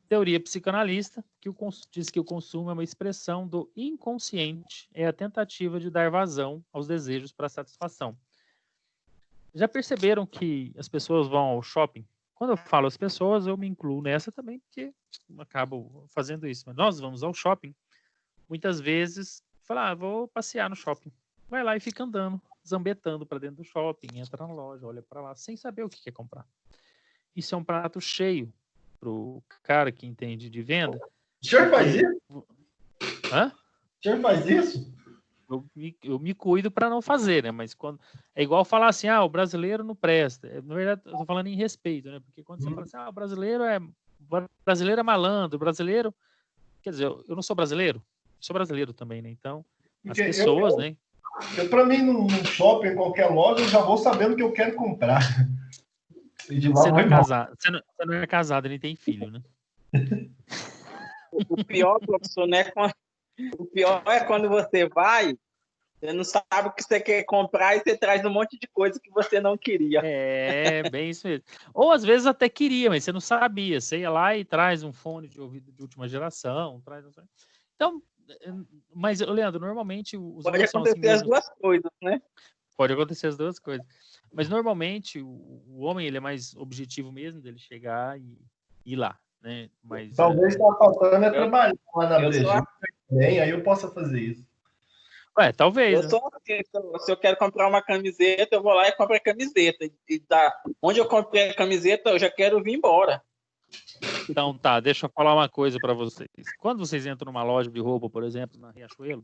Teoria psicanalista, que diz que o consumo é uma expressão do inconsciente, é a tentativa de dar vazão aos desejos para satisfação. Já perceberam que as pessoas vão ao shopping? Quando eu falo as pessoas, eu me incluo nessa também, porque eu acabo fazendo isso. Mas nós vamos ao shopping, muitas vezes, falar, vou passear no shopping. Vai lá e fica andando, zambetando para dentro do shopping, entra na loja, olha para lá, sem saber o que quer comprar. Isso é um prato cheio pro cara que entende de venda. O senhor faz isso? Hã? O senhor faz isso? Eu me cuido para não fazer, né? Mas quando é igual falar assim, o brasileiro não presta. Na verdade, eu tô falando em respeito, né? Porque quando você fala assim, o brasileiro é malandro, brasileiro, quer dizer, eu não sou brasileiro, sou brasileiro também, né? Então, as pessoas, né? Para mim, num shopping, em qualquer loja, eu já vou sabendo o que eu quero comprar. E de lá Você não vai é embora. casado, você não é casado, nem tem filho, né? O pior, professor, né? O pior é quando você vai, você não sabe o que você quer comprar e você traz um monte de coisa que você não queria. É, bem isso mesmo. Ou às vezes até queria, mas você não sabia. Você ia lá e traz um fone de ouvido de última geração. Então, mas, Leandro, normalmente os Pode homens são assim acontecer as mesmo. duas coisas, né? Pode acontecer as duas coisas. Mas normalmente o homem ele é mais objetivo mesmo dele chegar e ir lá, né? Mas Talvez está faltando é Eu, trabalhar lá na eu sou, Brejinha também, aí eu possa fazer isso. talvez, eu né? sou assim, se eu quero comprar uma camiseta, eu vou lá e compro a camiseta. Onde eu comprei a camiseta, eu já quero vir embora. Então tá, deixa eu falar uma coisa para vocês. Quando vocês entram numa loja de roupa, por exemplo, na Riachuelo,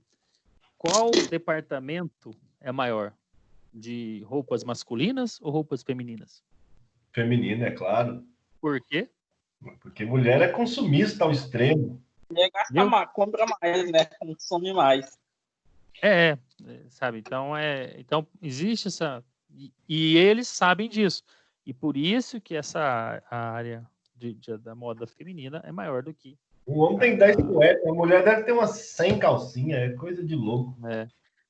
qual departamento é maior? De roupas masculinas ou roupas femininas? Feminino, é claro. Por quê? Porque mulher é consumista ao extremo. Gasta Viu? mais, compra mais, né? Consome mais. Sabe? Então existe essa e eles sabem disso. E por isso que a área da moda feminina é maior do que O homem tem 10 cuecas, a mulher deve ter umas 100 calcinhas, é coisa de louco.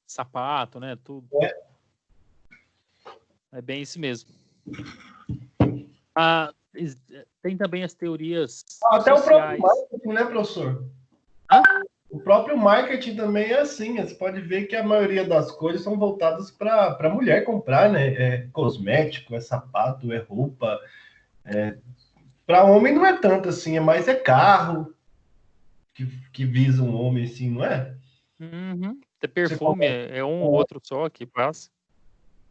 sapato, né? Tudo. É. É bem isso mesmo. Tem também as teorias Até o próprio sociais. marketing, né, professor? Hã? O próprio marketing também é assim. Você pode ver que a maioria das coisas são voltadas para a mulher comprar, né? É cosmético, é sapato, é roupa. Para homem não é tanto assim, é carro que visa um homem, assim, não é? Uhum. Ter Você perfume coloca, é um ou outro só que passa.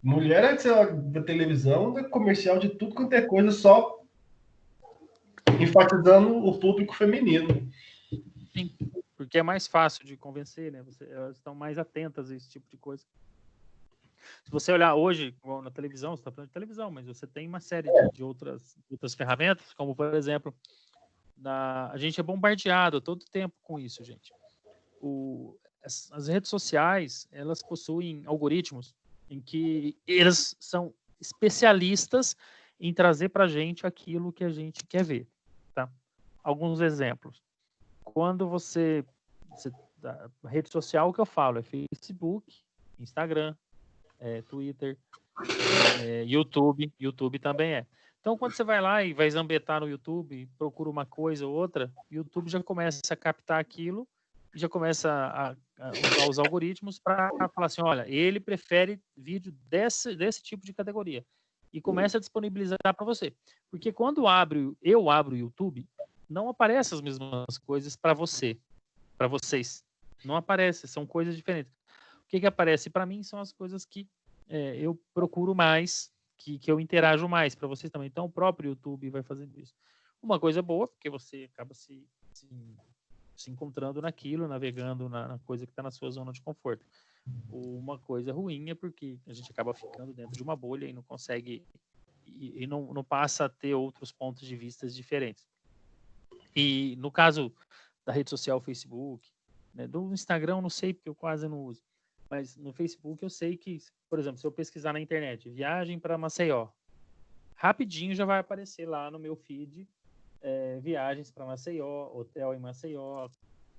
mulher é sei lá, da televisão, é comercial de tudo quanto é coisa, só enfatizando o público feminino. Sim, porque é mais fácil de convencer, né? Elas estão mais atentas a esse tipo de coisa. Se você olhar hoje na televisão, você está falando de televisão, mas você tem uma série de outras ferramentas, como por exemplo, a gente é bombardeado todo tempo com isso, gente. As redes sociais, elas possuem algoritmos em que eles são especialistas em trazer para a gente aquilo que a gente quer ver, tá? Alguns exemplos. Quando a rede social que eu falo é Facebook, Instagram, Twitter, YouTube também é. Então, quando você vai lá e vai zambetar no YouTube, procura uma coisa ou outra, o YouTube já começa a captar aquilo e já começa a usar os algoritmos para falar assim, olha, ele prefere vídeo desse tipo de categoria e começa a disponibilizar para você. Porque quando eu abro o YouTube, não aparecem as mesmas coisas para vocês. Não aparece, são coisas diferentes. O que aparece para mim são as coisas que eu procuro mais, que eu interajo mais para vocês também. Então, o próprio YouTube vai fazendo isso. Uma coisa boa, porque você acaba se encontrando naquilo, navegando na coisa que está na sua zona de conforto. Uma coisa ruim é porque a gente acaba ficando dentro de uma bolha e não consegue, e não passa a ter outros pontos de vista diferentes. E no caso da rede social Facebook, né, do Instagram, não sei porque eu quase não uso. Mas no Facebook eu sei que, por exemplo, se eu pesquisar na internet, viagem para Maceió, rapidinho já vai aparecer lá no meu feed viagens para Maceió, hotel em Maceió,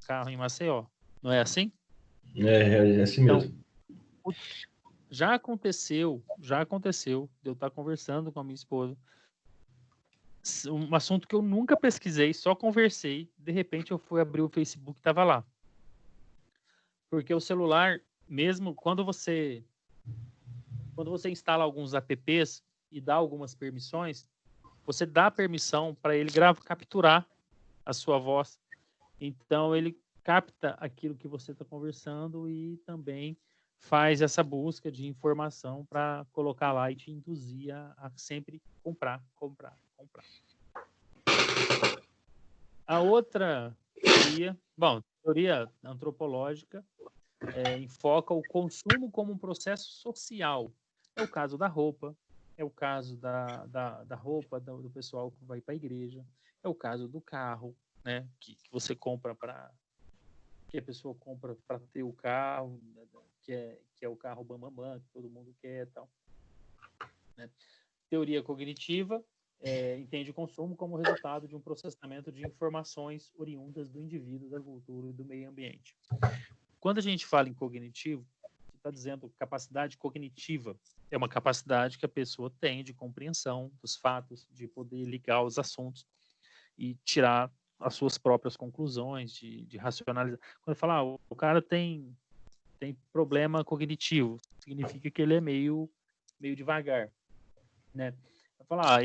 carro em Maceió. Não é assim? É assim mesmo. Então, já aconteceu de eu estar conversando com a minha esposa, um assunto que eu nunca pesquisei, só conversei, de repente eu fui abrir o Facebook e estava lá. Porque o celular, mesmo quando você instala alguns apps e dá algumas permissões, você dá permissão para ele capturar a sua voz. Então, ele capta aquilo que você está conversando e também faz essa busca de informação para colocar lá e te induzir a sempre comprar. A outra teoria antropológica, enfoca o consumo como um processo social. É o caso da roupa, é o caso da roupa do pessoal que vai para a igreja, é o caso do carro, né, que você compra que a pessoa compra para ter o carro, que é o carro bambambam, que todo mundo quer e tal. Né? Teoria cognitiva entende o consumo como resultado de um processamento de informações oriundas do indivíduo, da cultura e do meio ambiente. Quando a gente fala em cognitivo, você está dizendo capacidade cognitiva. É uma capacidade que a pessoa tem de compreensão dos fatos, de poder ligar os assuntos e tirar as suas próprias conclusões, de racionalizar. Quando fala, o cara tem problema cognitivo, significa que ele é meio devagar, né? Falar,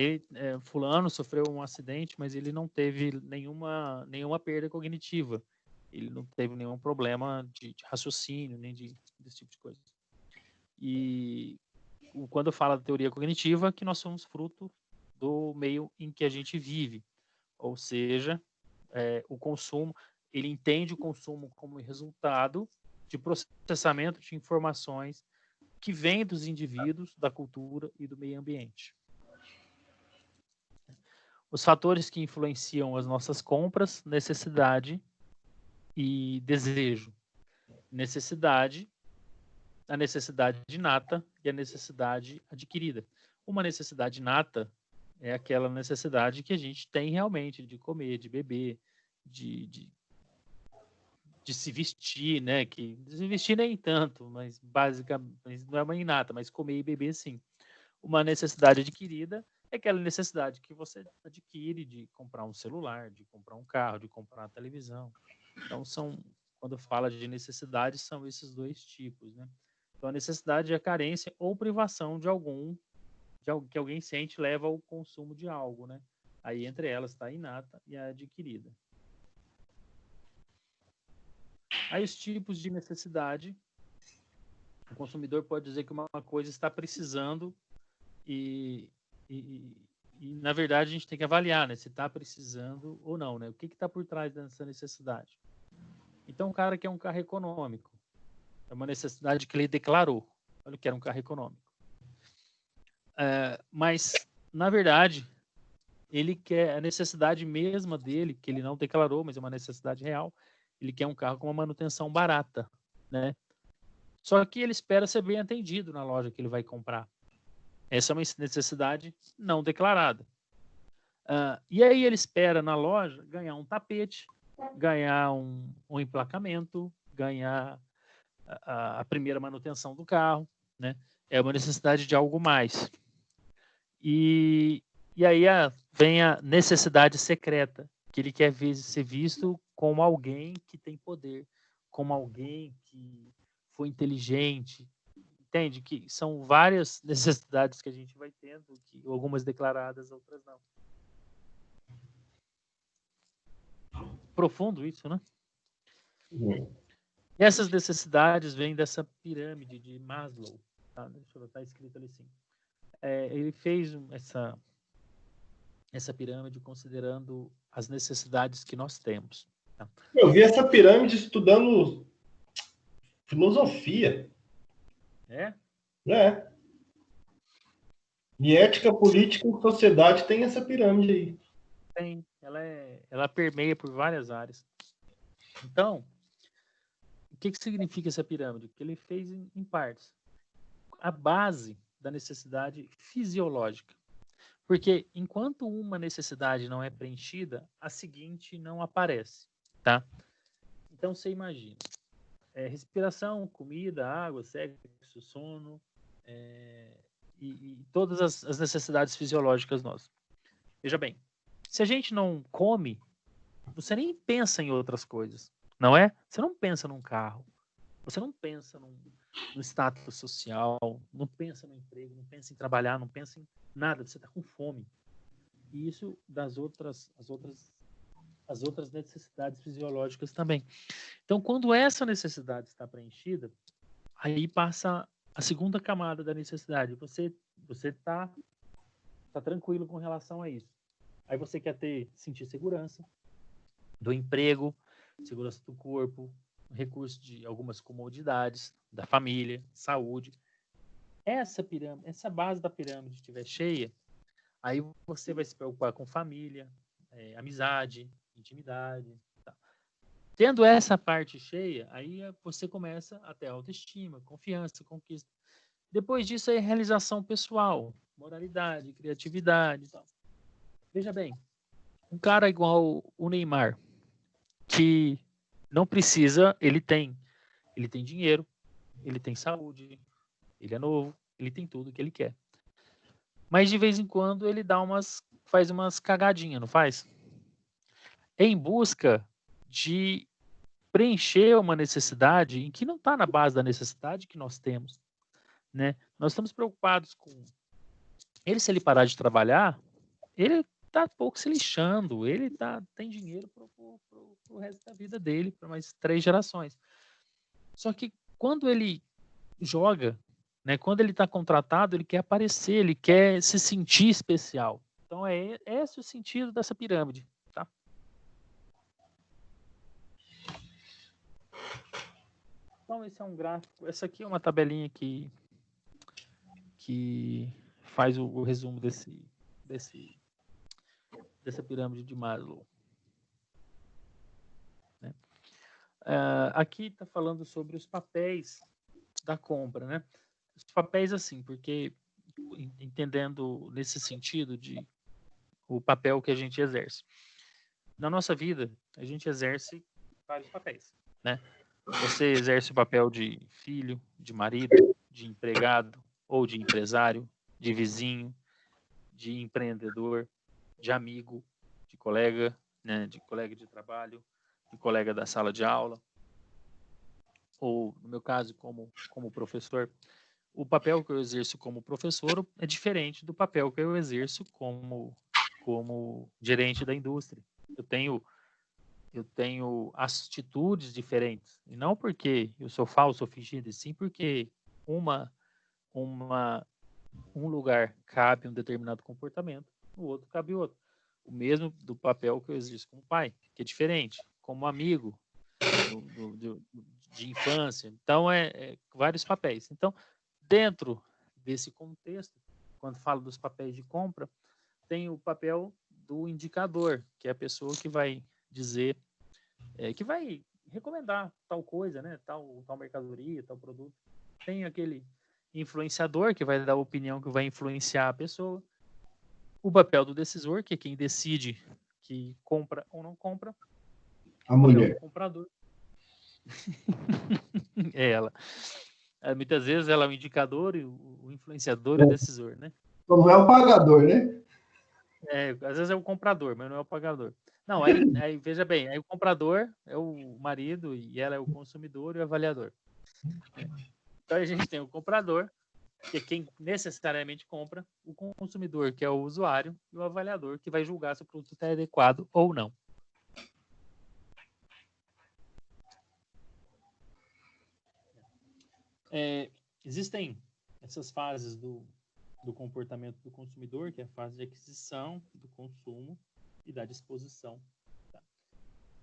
fulano sofreu um acidente, mas ele não teve nenhuma perda cognitiva. Ele não teve nenhum problema de raciocínio, nem desse tipo de coisa. E quando eu falo da teoria cognitiva, que nós somos fruto do meio em que a gente vive. Ou seja, o consumo, ele entende o consumo como resultado de processamento de informações que vêm dos indivíduos, da cultura e do meio ambiente. Os fatores que influenciam as nossas compras, necessidade e desejo. A necessidade inata e a necessidade adquirida. Uma necessidade inata é aquela necessidade que a gente tem realmente de comer, de beber, de se vestir, né? Que se vestir nem tanto, mas basicamente não é uma inata, mas comer e beber sim. Uma necessidade adquirida é aquela necessidade que você adquire de comprar um celular, de comprar um carro, de comprar uma televisão. Então, quando fala de necessidade, são esses dois tipos, né? Então, a necessidade é a carência ou privação de algo que alguém sente leva ao consumo de algo, né? Aí, entre elas, está a inata e a adquirida. Aí, os tipos de necessidade. O consumidor pode dizer que uma coisa está precisando e na verdade, a gente tem que avaliar, né? Se está precisando ou não, né? O que está por trás dessa necessidade? Então, um cara que é um carro econômico, é uma necessidade que ele declarou. Olha, que era um carro econômico. Mas, na verdade, ele quer a necessidade mesma dele, que ele não declarou, mas é uma necessidade real. Ele quer um carro com uma manutenção barata, né? Só que ele espera ser bem atendido na loja que ele vai comprar. Essa é uma necessidade não declarada. E aí ele espera na loja ganhar um tapete, ganhar um emplacamento, ganhar a primeira manutenção do carro, né? É uma necessidade de algo mais. E aí vem a necessidade secreta, que ele quer ser visto como alguém que tem poder, como alguém que foi inteligente. Entende? Que são várias necessidades que a gente vai tendo, que algumas declaradas, outras não. Profundo isso, né? E essas necessidades vêm dessa pirâmide de Maslow. Tá? Deixa eu ver, tá escrito ali assim. Ele fez essa pirâmide considerando as necessidades que nós temos. Tá? Eu vi essa pirâmide estudando filosofia. É? E ética, política e sociedade tem essa pirâmide aí. Tem. Ela permeia por várias áreas. Então, o que significa essa pirâmide? Que ele fez em partes. A base da necessidade fisiológica. Porque enquanto uma necessidade não é preenchida, a seguinte não aparece, tá? Então, você imagina. Respiração, comida, água, sexo, sono, e todas as necessidades fisiológicas nossas. Veja bem, se a gente não come, você nem pensa em outras coisas, não é? Você não pensa num carro, você não pensa no status social, não pensa no emprego, não pensa em trabalhar, não pensa em nada, você está com fome. E isso as outras necessidades fisiológicas também. Então, quando essa necessidade está preenchida, aí passa a segunda camada da necessidade. Você está tranquilo com relação a isso. Aí você quer sentir segurança do emprego, segurança do corpo, recurso de algumas comodidades, da família, saúde. Essa base da pirâmide estiver cheia, aí você vai se preocupar com família, amizade, intimidade. Tá? Tendo essa parte cheia, aí você começa a ter autoestima, confiança, conquista. Depois disso é realização pessoal, moralidade, criatividade e tal. Veja bem, um cara igual o Neymar, que não precisa, ele tem dinheiro, ele tem saúde, ele é novo, ele tem tudo que ele quer. Mas de vez em quando ele faz umas cagadinhas, não faz? Em busca de preencher uma necessidade em que não está na base da necessidade que nós temos, né? Nós estamos preocupados com ele, se ele parar de trabalhar, ele tá pouco se lixando, ele tem dinheiro pro resto da vida dele, para mais 3 gerações. Só que quando ele joga, né, quando ele está contratado, ele quer aparecer, ele quer se sentir especial. Então é esse o sentido dessa pirâmide, tá? Então esse é um gráfico, essa aqui é uma tabelinha que faz o resumo dessa pirâmide de Maslow. Né? Aqui está falando sobre os papéis da compra, né? Os papéis assim, porque entendendo nesse sentido de o papel que a gente exerce. Na nossa vida, a gente exerce vários papéis, né? Você exerce o papel de filho, de marido, de empregado, ou de empresário, de vizinho, de empreendedor, de amigo, de colega, né? De colega de trabalho, de colega da sala de aula, ou, no meu caso, como professor. O papel que eu exerço como professor é diferente do papel que eu exerço como gerente da indústria. Eu tenho atitudes diferentes. E não porque eu sou falso ou fingido, e sim porque um lugar cabe um determinado comportamento, no outro cabe outro. O mesmo do papel que eu exerço como pai, que é diferente, como amigo de infância. Então, vários papéis. Então, dentro desse contexto, quando falo dos papéis de compra, tem o papel do indicador, que é a pessoa que vai dizer, que vai recomendar tal coisa, né? Tal mercadoria, tal produto. Tem aquele influenciador, que vai dar a opinião que vai influenciar a pessoa. O papel do decisor, que é quem decide que compra ou não compra. A mulher. O comprador. É ela. Muitas vezes ela é o indicador, e o influenciador e o decisor, né? Não é o pagador, né? Às vezes é o comprador, mas não é o pagador. Não, aí veja bem, aí o comprador é o marido e ela é o consumidor e o avaliador. Então a gente tem o comprador, que é quem necessariamente compra, o consumidor, que é o usuário, e o avaliador, que vai julgar se o produto está adequado ou não. Existem essas fases do comportamento do consumidor, que é a fase de aquisição, do consumo e da disposição. Tá?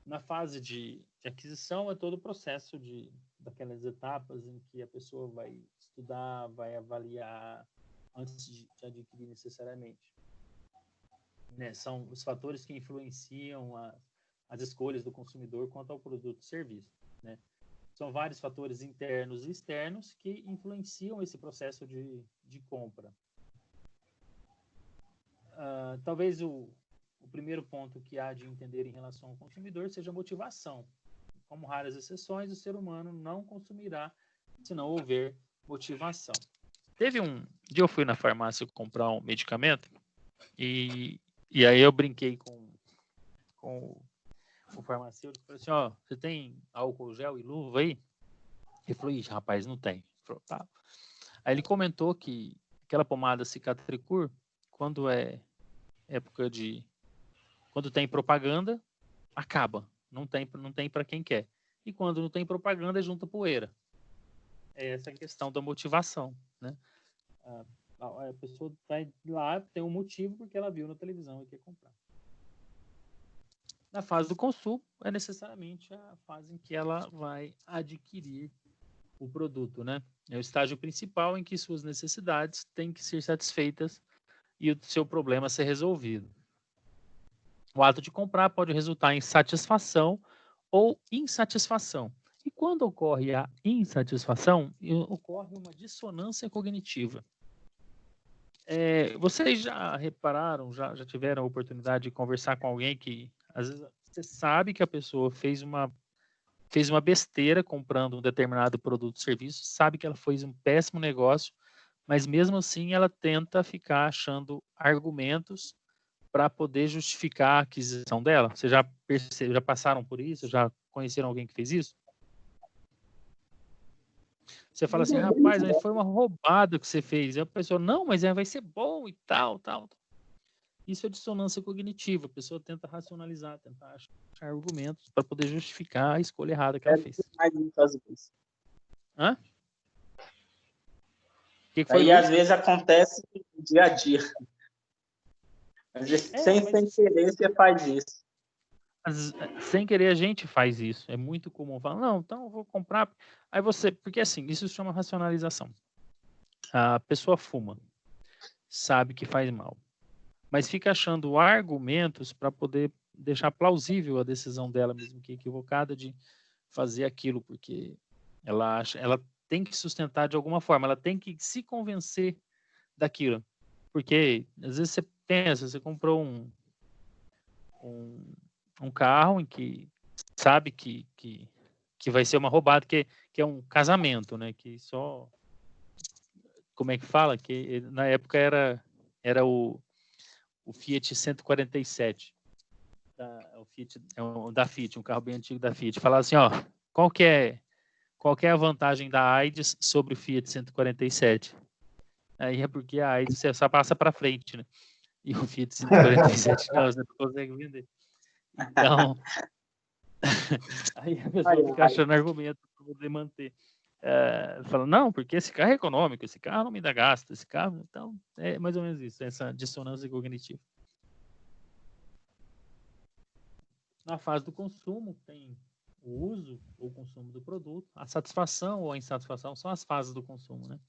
Na fase de aquisição é todo o processo daquelas etapas em que a pessoa vai estudar, vai avaliar antes de adquirir necessariamente. Né? São os fatores que influenciam as escolhas do consumidor quanto ao produto e serviço. Né? São vários fatores internos e externos que influenciam esse processo de compra. Talvez o primeiro ponto que há de entender em relação ao consumidor seja a motivação. Como raras exceções, o ser humano não consumirá se não houver motivação. Teve um dia eu fui na farmácia comprar um medicamento e aí eu brinquei com o farmacêutico, falei assim, ó, você tem álcool gel e luva aí? Ele falou, ixi, rapaz, não tem. Ele falou, tá. Aí ele comentou que aquela pomada Cicatricur, quando é época quando tem propaganda, acaba. Não tem para quem quer. E quando não tem propaganda, junta poeira. É essa questão da motivação, né? A pessoa vai lá, tem um motivo porque ela viu na televisão e quer comprar. Na fase do consumo, é necessariamente a fase em que ela vai adquirir o produto, né? É o estágio principal em que suas necessidades têm que ser satisfeitas e o seu problema ser resolvido. O ato de comprar pode resultar em satisfação ou insatisfação. E quando ocorre a insatisfação, ocorre uma dissonância cognitiva. Vocês já repararam, já tiveram a oportunidade de conversar com alguém que, às vezes, você sabe que a pessoa fez uma besteira comprando um determinado produto ou serviço, sabe que ela fez um péssimo negócio, mas mesmo assim ela tenta ficar achando argumentos para poder justificar a aquisição dela. Vocês já passaram por isso? Já conheceram alguém que fez isso? Você fala assim, rapaz, mas foi uma roubada que você fez. E a pessoa, não, mas vai ser bom e tal. Isso é dissonância cognitiva. A pessoa tenta racionalizar, tentar achar argumentos para poder justificar a escolha errada que ela fez. Hã? Que foi, Aí, às vezes, acontece no dia a dia. Às vezes, sem querer, você faz isso. Sem querer, a gente faz isso. É muito comum falar, não, então eu vou comprar. Aí porque assim, isso se chama racionalização. A pessoa fuma, sabe que faz mal, mas fica achando argumentos para poder deixar plausível a decisão dela, mesmo que equivocada, de fazer aquilo, porque ela tem que sustentar de alguma forma, ela tem que se convencer daquilo. Porque às vezes você pensa, você comprou um carro em que sabe que vai ser uma roubada, que é um casamento, né? Que só... Como é que fala? Que na época era o Fiat 147. Da Fiat, um carro bem antigo da Fiat. Falava assim, ó, qual que é a vantagem da AIDS sobre o Fiat 147? Aí é porque a AIDS você só passa para frente, né? E o Fiat 147 não, você não consegue vender. Então, aí a pessoa fica achando argumento para poder manter. Fala, não, porque esse carro é econômico, esse carro não me dá gasto, esse carro... Então, é mais ou menos isso, essa dissonância cognitiva. Na fase do consumo, tem o uso ou consumo do produto, a satisfação ou a insatisfação são as fases do consumo, né?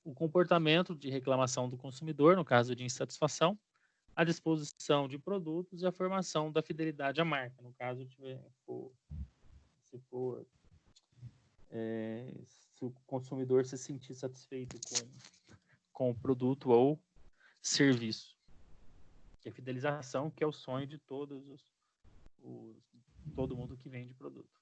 O comportamento de reclamação do consumidor, no caso de insatisfação, a disposição de produtos e a formação da fidelidade à marca, no caso se o consumidor se sentir satisfeito com o produto ou serviço. Que é a fidelização, que é o sonho de todo mundo que vende produto.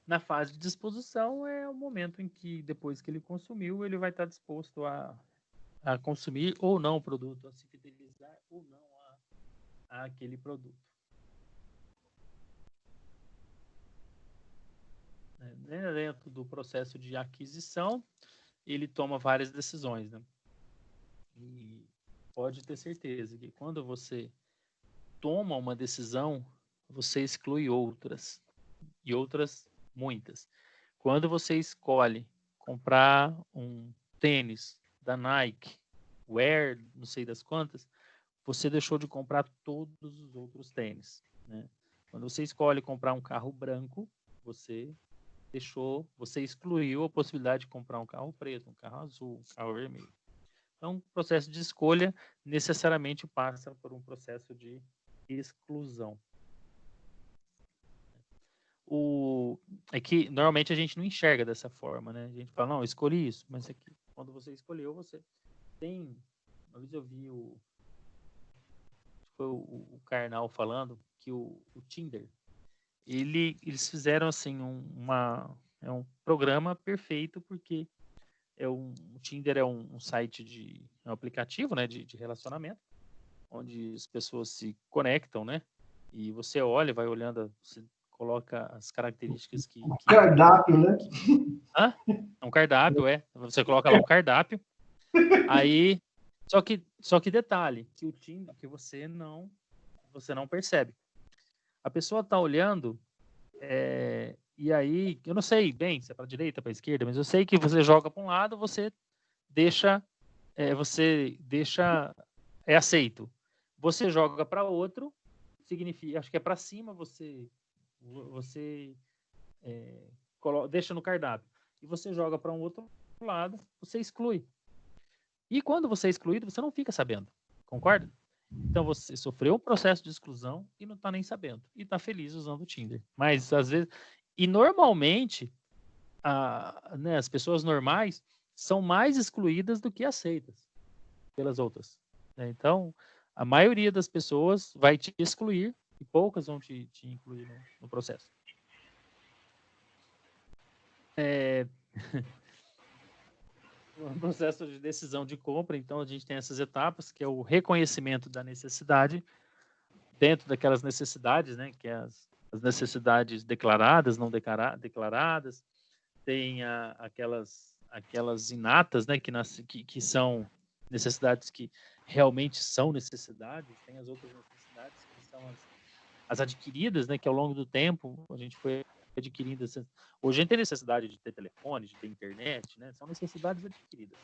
Na fase de disposição é o momento em que, depois que ele consumiu, ele vai estar disposto a consumir ou não o produto, a se fidelizar ou não a aquele produto. Dentro do processo de aquisição, ele toma várias decisões, né? E pode ter certeza que quando você toma uma decisão, você exclui outras, e outras muitas. Quando você escolhe comprar um tênis da Nike, Wear, não sei das quantas, você deixou de comprar todos os outros tênis, né? Quando você escolhe comprar um carro branco, você excluiu a possibilidade de comprar um carro preto, um carro azul, um carro vermelho. Então, o processo de escolha necessariamente passa por um processo de exclusão. É que normalmente a gente não enxerga dessa forma, né? A gente fala, não, eu escolhi isso, mas aqui, quando você escolheu, você tem... Uma vez eu vi foi o Karnal falando que o Tinder, eles fizeram assim é um programa perfeito, porque o Tinder é um site um aplicativo, né, de relacionamento, onde as pessoas se conectam, né? E você olha, vai olhando, você coloca as características que... Cardápio, né? Hã? É um cardápio, Você coloca lá um cardápio. Aí, só que detalhe, que o Tinder, que você não percebe. A pessoa tá olhando, e aí, eu não sei bem se é para direita, para esquerda, mas eu sei que você joga para um lado, você deixa é aceito. Você joga para outro, significa, acho que é para cima, você deixa no cardápio. E você joga para um outro lado, você exclui. E quando você é excluído, você não fica sabendo. Concorda? Então você sofreu um processo de exclusão e não está nem sabendo. E está feliz usando o Tinder. Mas às vezes... E normalmente, né, as pessoas normais são mais excluídas do que aceitas pelas outras. Né? Então, a maioria das pessoas vai te excluir e poucas vão te incluir no processo. No processo de decisão de compra, então, a gente tem essas etapas, que é o reconhecimento da necessidade, dentro daquelas necessidades, né, que é as necessidades declaradas, não declaradas, tem aquelas inatas, né, que são necessidades que realmente são necessidades, tem as outras necessidades que são as adquiridas, né, que ao longo do tempo a gente foi adquirindo. Hoje a gente tem necessidade de ter telefone, de ter internet, né, são necessidades adquiridas.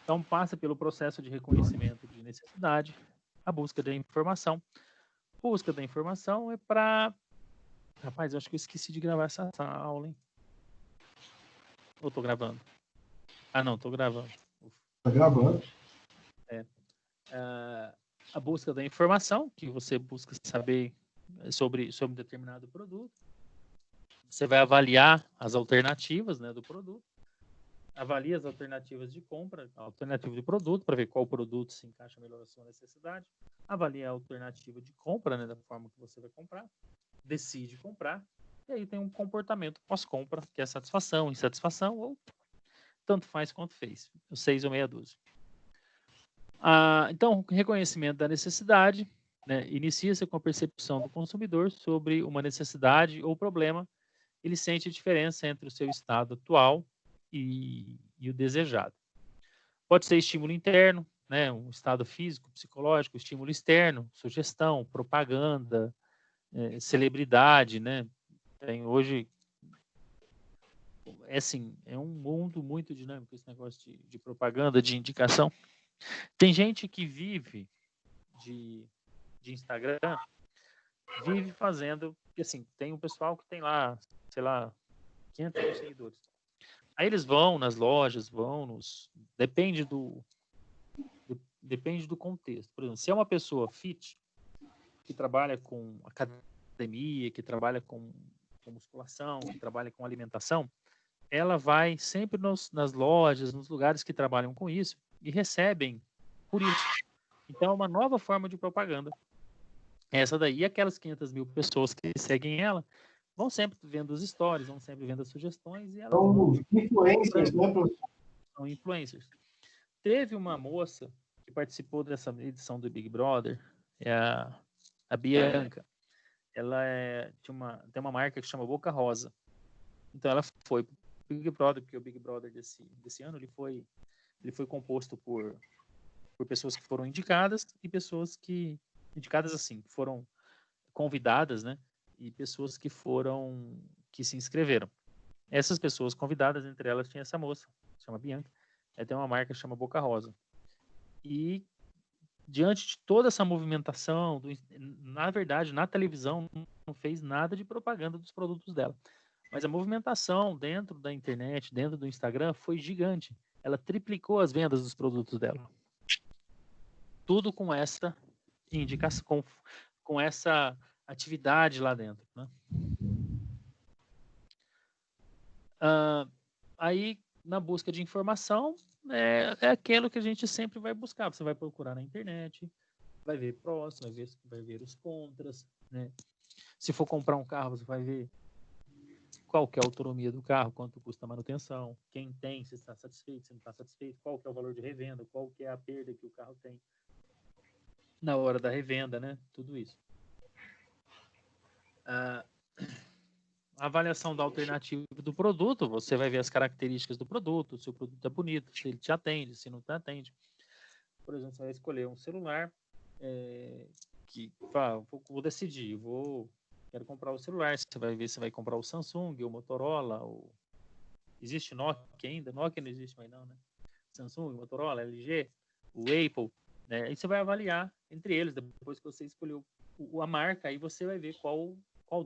Então passa pelo processo de reconhecimento de necessidade, a busca da informação. Busca da informação é para... Rapaz, eu acho que eu esqueci de gravar essa aula, hein? Ou tô gravando? Ah, não, tô gravando. Tá gravando. A busca da informação, que você busca saber sobre um determinado produto. Você vai avaliar as alternativas, né, do produto. Avalia as alternativas de compra, a alternativa de produto, para ver qual produto se encaixa melhor à sua necessidade. Avalia a alternativa de compra, né, da forma que você vai comprar. Decide comprar. E aí tem um comportamento pós-compra, que é satisfação, insatisfação, ou tanto faz quanto fez. 6 ou meia dúzia. Então, reconhecimento da necessidade, né, inicia-se com a percepção do consumidor sobre uma necessidade ou problema. Ele sente a diferença entre o seu estado atual e o desejado. Pode ser estímulo interno, né, um estado físico, psicológico, estímulo externo, sugestão, propaganda, celebridade, né? Tem hoje, assim, é um mundo muito dinâmico esse negócio de propaganda, de indicação. Tem gente que vive de Instagram, vive fazendo, assim, tem um pessoal que tem lá, sei lá, 500 mil seguidores. Aí eles vão nas lojas, depende do contexto. Por exemplo, se é uma pessoa fit, que trabalha com academia, que trabalha com musculação, que trabalha com alimentação, ela vai sempre nas lojas, nos lugares que trabalham com isso e recebem por isso. Então, é uma nova forma de propaganda. Essa daí, aquelas 500 mil pessoas que seguem ela, vão sempre vendo os stories, vão sempre vendo as sugestões. E elas São influencers, né, professor? São influencers. Teve uma moça que participou dessa edição do Big Brother, é a Bianca. Ela tem uma marca que chama Boca Rosa. Então ela foi pro Big Brother, porque o Big Brother desse ano ele foi composto por pessoas que foram indicadas e pessoas que foram convidadas, né? E pessoas que se inscreveram. Essas pessoas convidadas, entre elas tinha essa moça, chama Bianca. Ela tem uma marca que chama Boca Rosa. E diante de toda essa movimentação, na verdade, na televisão não fez nada de propaganda dos produtos dela. Mas a movimentação dentro da internet, dentro do Instagram, foi gigante. Ela triplicou as vendas dos produtos dela. Tudo com essa indicação, com essa atividade lá dentro, né? Aí, na busca de informação, é aquilo que a gente sempre vai buscar. Você vai procurar na internet, vai ver prós, vai ver os contras, né? Se for comprar um carro, você vai ver qual que é a autonomia do carro, quanto custa a manutenção, quem tem, se está satisfeito, se não está satisfeito, qual que é o valor de revenda, qual que é a perda que o carro tem na hora da revenda, né? Tudo isso. A avaliação da alternativa do produto, você vai ver as características do produto, se o produto é bonito, se ele te atende, se não te atende. Por exemplo, você vai escolher um celular vou decidir, quero comprar o celular. Você vai ver se vai comprar o Samsung, o Motorola, existe Nokia ainda? Nokia não existe mais não, né? Samsung, Motorola, LG, o Apple, né? Aí você vai avaliar entre eles, depois que você escolheu a marca, aí você vai ver qual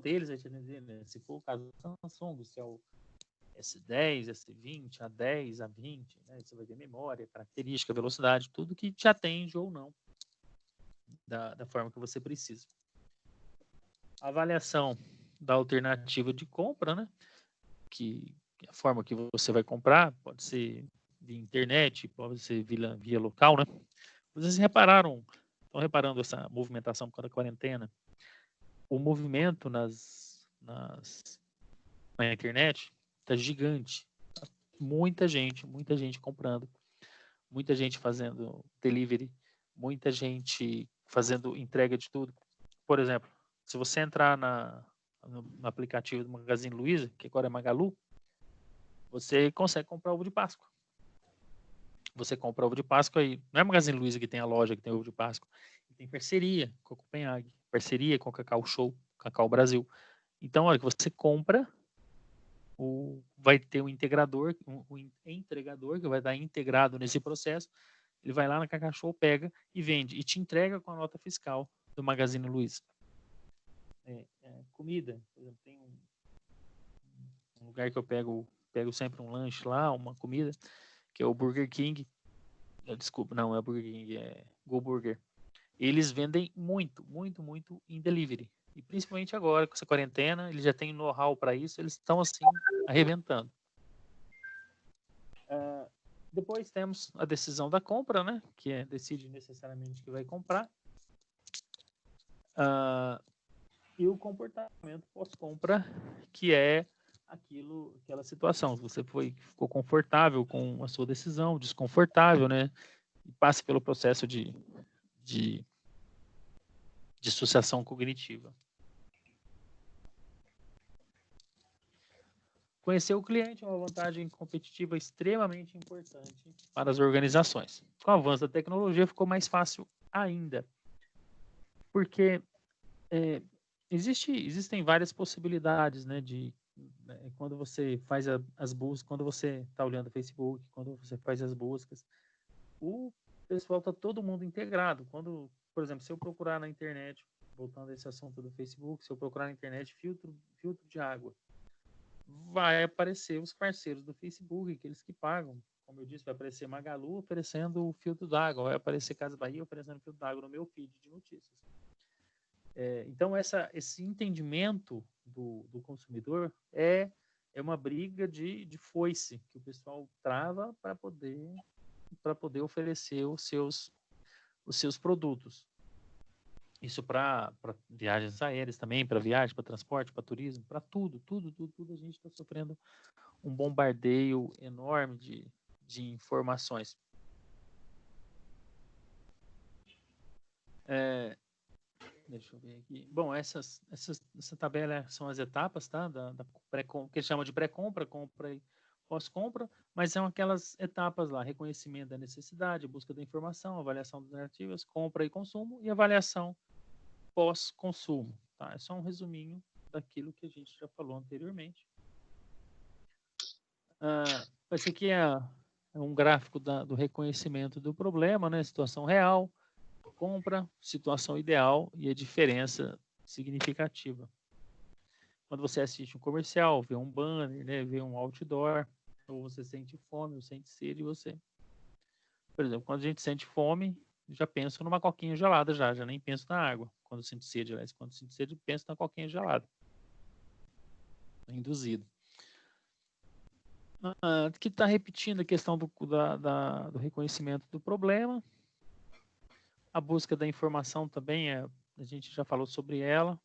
deles vai te atender, né? Se for o caso do Samsung, se é o S10, S20, A10, A20, né? Você vai ver memória, característica, velocidade, tudo que te atende ou não. da forma que você precisa. A avaliação da alternativa de compra, né? Que a forma que você vai comprar pode ser via internet, pode ser via local, né? Vocês estão reparando essa movimentação por causa da quarentena? O movimento na internet está gigante. Muita gente comprando, muita gente fazendo delivery, muita gente fazendo entrega de tudo. Por exemplo, se você entrar no aplicativo do Magazine Luiza, que agora é Magalu, você consegue comprar ovo de Páscoa. Você compra ovo de Páscoa aí. Não é Magazine Luiza que tem a loja que tem ovo de Páscoa. Tem parceria com a Copenhague, parceria com a Cacau Show, Cacau Brasil. Então, a hora que você compra, vai ter um integrador, um entregador que vai estar integrado nesse processo. Ele vai lá na Cacau Show, pega e vende. E te entrega com a nota fiscal do Magazine Luiza. Comida, por exemplo, tem um lugar que eu pego sempre um lanche lá, uma comida, que é o Burger King. Desculpa, não é o Burger King, é Go Burger. Eles vendem muito em delivery. E principalmente agora, com essa quarentena, eles já têm know-how para isso, eles estão assim, arrebentando. Depois temos a decisão da compra, né? Que decide necessariamente que vai comprar. E o comportamento pós-compra, que é aquela situação. Você ficou confortável com a sua decisão, desconfortável, né? E passa pelo processo de dissociação cognitiva. Conhecer o cliente é uma vantagem competitiva extremamente importante para as organizações. Com o avanço da tecnologia, ficou mais fácil ainda. Porque existem várias possibilidades, né, quando você faz as buscas, quando você está olhando o Facebook, quando você faz as buscas, o pessoal está todo mundo integrado. Quando, por exemplo, se eu procurar na internet, voltando a esse assunto do Facebook, se eu procurar na internet filtro de água, vai aparecer os parceiros do Facebook, aqueles que pagam. Como eu disse, vai aparecer Magalu oferecendo o filtro d'água, vai aparecer Casa Bahia oferecendo filtro d'água no meu feed de notícias. Então, esse entendimento do consumidor é uma briga de foice que o pessoal trava para poder oferecer os seus produtos. Isso para viagens aéreas também, para viagem, para transporte, para turismo, para tudo a gente está sofrendo um bombardeio enorme de informações. Deixa eu ver aqui. Bom, essa tabela são as etapas, tá? Que eles chamam de pré-compra, compra e pós-compra, mas são aquelas etapas lá: reconhecimento da necessidade, busca da informação, avaliação das narrativas, compra e consumo, e avaliação pós-consumo. Tá? É só um resuminho daquilo que a gente já falou anteriormente. Esse aqui é um gráfico do reconhecimento do problema, né? Situação real, compra, situação ideal e a diferença significativa. Quando você assiste um comercial, vê um banner, né? Vê um outdoor, ou você sente fome, ou sente sede, por exemplo, quando a gente sente fome, já penso numa coquinha gelada já nem penso na água. Quando sinto sede, penso na coquinha gelada. Induzido. Que está repetindo a questão do reconhecimento do problema. A busca da informação também, a gente já falou sobre ela.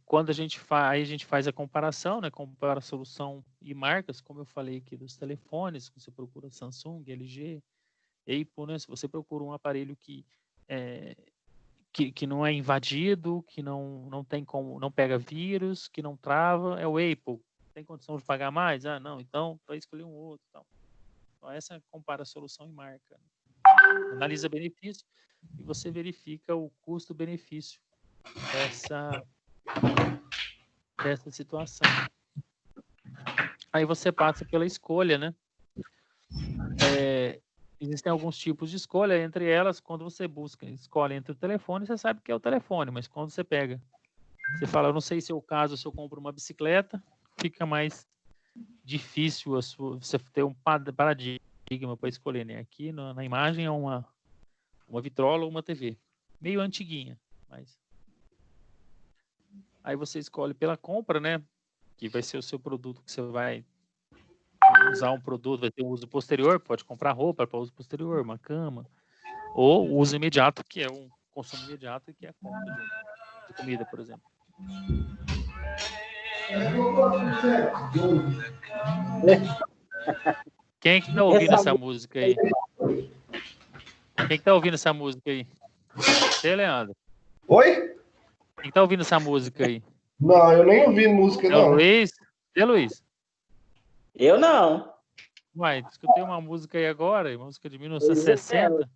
Quando a gente faz a comparação, né, compara solução e marcas, como eu falei aqui dos telefones, você procura Samsung, LG, Apple, né? Se você procura um aparelho que não é invadido, que não tem como, não pega vírus, que não trava, é o Apple. Tem condição de pagar mais? Não, então vai escolher um outro. Então essa compara solução e marca. Analisa benefício e você verifica o custo-benefício dessa situação. Aí você passa pela escolha, né? Existem alguns tipos de escolha, entre elas, quando você escolhe entre o telefone, você sabe que é o telefone, mas quando você pega, você fala, eu não sei se é o caso, se eu compro uma bicicleta, fica mais difícil você ter um paradigma para escolher, né? Aqui na imagem é uma uma vitrola ou uma TV. Meio antiguinha, mas... Aí você escolhe pela compra, né? Que vai ser o seu produto que você vai usar um produto, vai ter um uso posterior, pode comprar roupa para uso posterior, uma cama, ou uso imediato, que é um consumo imediato, que é a compra de comida, por exemplo. Quem é que tá ouvindo essa música aí? Quem que tá ouvindo essa música aí? Você, Leandro? Oi? Quem que tá ouvindo essa música aí? Não, eu nem ouvi música, É o não. Luiz? É Luiz? Eu não. Uai, escutei uma música aí agora, uma música de 1960.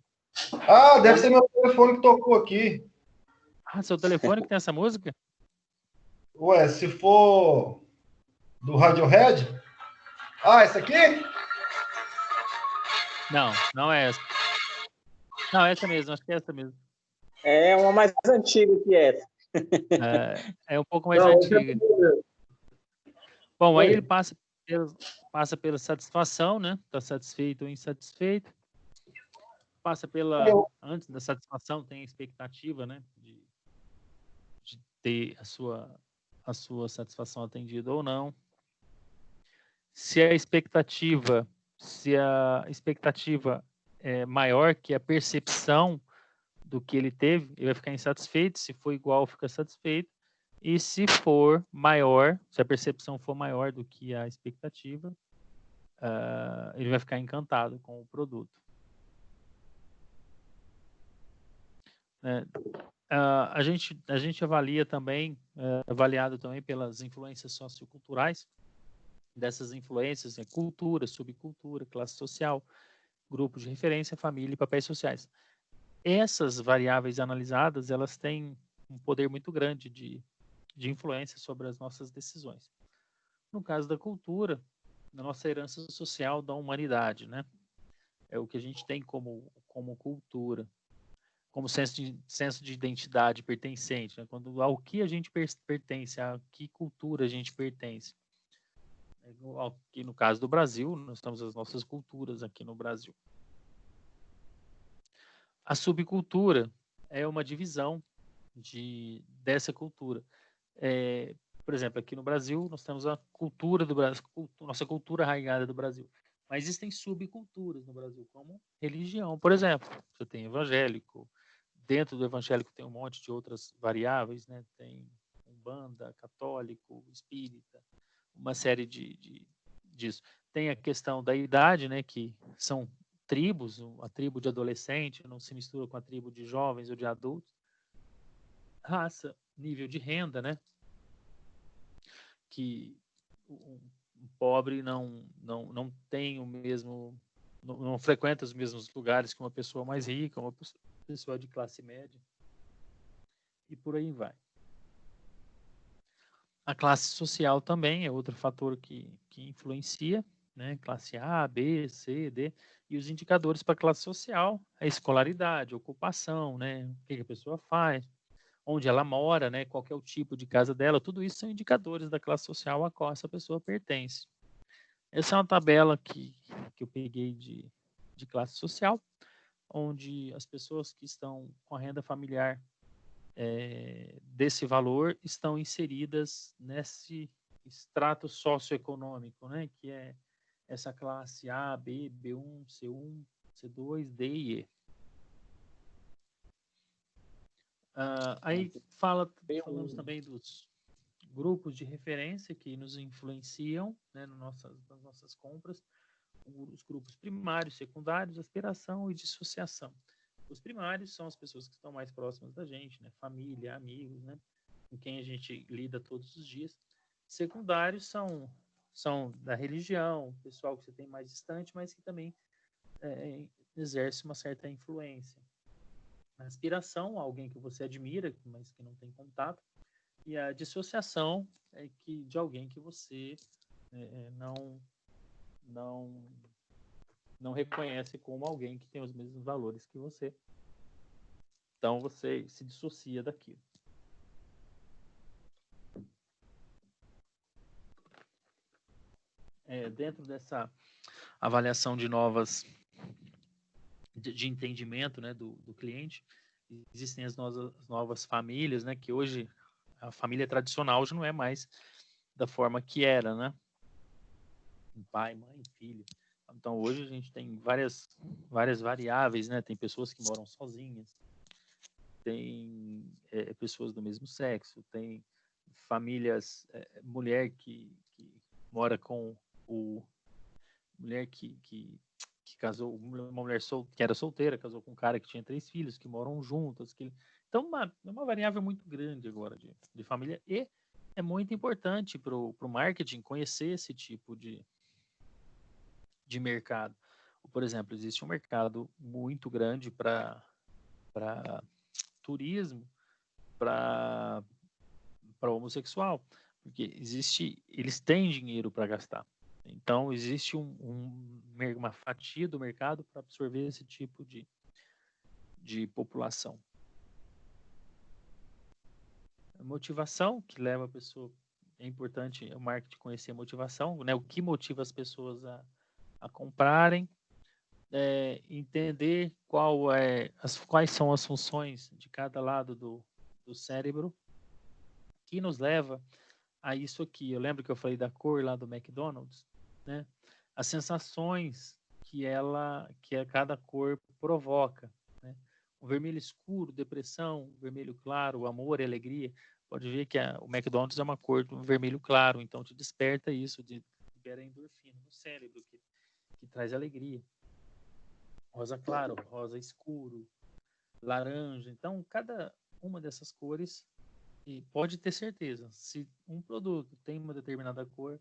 Ah, deve ser meu telefone que tocou aqui. Ah, seu telefone que tem essa música? Ué, se for do Radiohead? Ah, essa aqui? Não, não é essa. Não, é essa mesmo, acho que é essa mesmo. É uma mais antiga que essa. É um pouco mais Não, antiga. Bom, aí Oi. ele passa pela satisfação, né? Está satisfeito ou insatisfeito. Passa antes da satisfação, tem a expectativa, né? De ter a sua satisfação atendida ou não. Se a expectativa é maior que a percepção do que ele teve, ele vai ficar insatisfeito. Se for igual, fica satisfeito. E se for maior, se a percepção for maior do que a expectativa, ele vai ficar encantado com o produto. A gente avalia também, avaliado também pelas influências socioculturais, dessas influências, né, cultura, subcultura, classe social, grupo de referência, família e papéis sociais. Essas variáveis analisadas, elas têm um poder muito grande de influência sobre as nossas decisões. No caso da cultura, na nossa herança social da humanidade, né? É o que a gente tem como cultura, como senso de identidade pertencente, né? Ao que a gente pertence, a que cultura a gente pertence. Aqui no caso do Brasil, nós temos as nossas culturas aqui no Brasil. A subcultura é uma divisão dessa cultura. Por exemplo, aqui no Brasil, nós temos a cultura do Brasil, nossa cultura arraigada do Brasil. Mas existem subculturas no Brasil, como religião, por exemplo. Você tem evangélico, dentro do evangélico tem um monte de outras variáveis, né? Tem umbanda, católico, espírita, uma série disso. Tem a questão da idade, né? Que são tribos, a tribo de adolescente não se mistura com a tribo de jovens ou de adultos. Raça, nível de renda, né? Que um pobre não tem o mesmo, não frequenta os mesmos lugares que uma pessoa mais rica, uma pessoa de classe média, e por aí vai. A classe social também é outro fator que influencia, né? Classe A, B, C, D, e os indicadores para a classe social, a escolaridade, a ocupação, né? O que a pessoa faz, onde ela mora, né? Qual que é o tipo de casa dela, tudo isso são indicadores da classe social a qual essa pessoa pertence. Essa é uma tabela que eu peguei de classe social, onde as pessoas que estão com a renda familiar desse valor estão inseridas nesse extrato socioeconômico, né? Que é essa classe A, B, B1, C1, C2, D e E. Aí falamos também dos grupos de referência que nos influenciam, né, nas nossas compras, os grupos primários, secundários, aspiração e dissociação. Os primários são as pessoas que estão mais próximas da gente, né, família, amigos, né, com quem a gente lida todos os dias. Secundários são da religião, pessoal que você tem mais distante, mas que também exerce uma certa influência. A aspiração, alguém que você admira, mas que não tem contato. E a dissociação é de alguém que você não reconhece como alguém que tem os mesmos valores que você. Então você se dissocia daquilo. Dentro dessa avaliação de novas de entendimento, né, do cliente. Existem as novas famílias, né, que hoje a família tradicional já não é mais da forma que era, né? Pai, mãe, filho. Então hoje a gente tem várias variáveis, né? Tem pessoas que moram sozinhas, tem pessoas do mesmo sexo, tem famílias, mulher que mora com o mulher que casou, uma mulher que era solteira, casou com um cara que tinha 3 filhos, que moram juntas. Então, é uma variável muito grande agora de família, e é muito importante para o marketing conhecer esse tipo de mercado. Por exemplo, existe um mercado muito grande para turismo, para homossexual, porque eles têm dinheiro para gastar. Então, existe uma fatia do mercado para absorver esse tipo de população. A motivação que leva a pessoa, é importante o marketing conhecer a motivação, né? O que motiva as pessoas a comprarem, entender quais são as funções de cada lado do cérebro, que nos leva a isso aqui. Eu lembro que eu falei da cor lá do McDonald's, né? As sensações que cada cor provoca, né? O vermelho escuro, depressão, o vermelho claro, amor e alegria. Pode ver que o McDonald's é uma cor do vermelho claro, então te desperta isso, libera endorfina no cérebro, que traz alegria. Rosa claro, rosa escuro, laranja. Então, cada uma dessas cores, e pode ter certeza, se um produto tem uma determinada cor,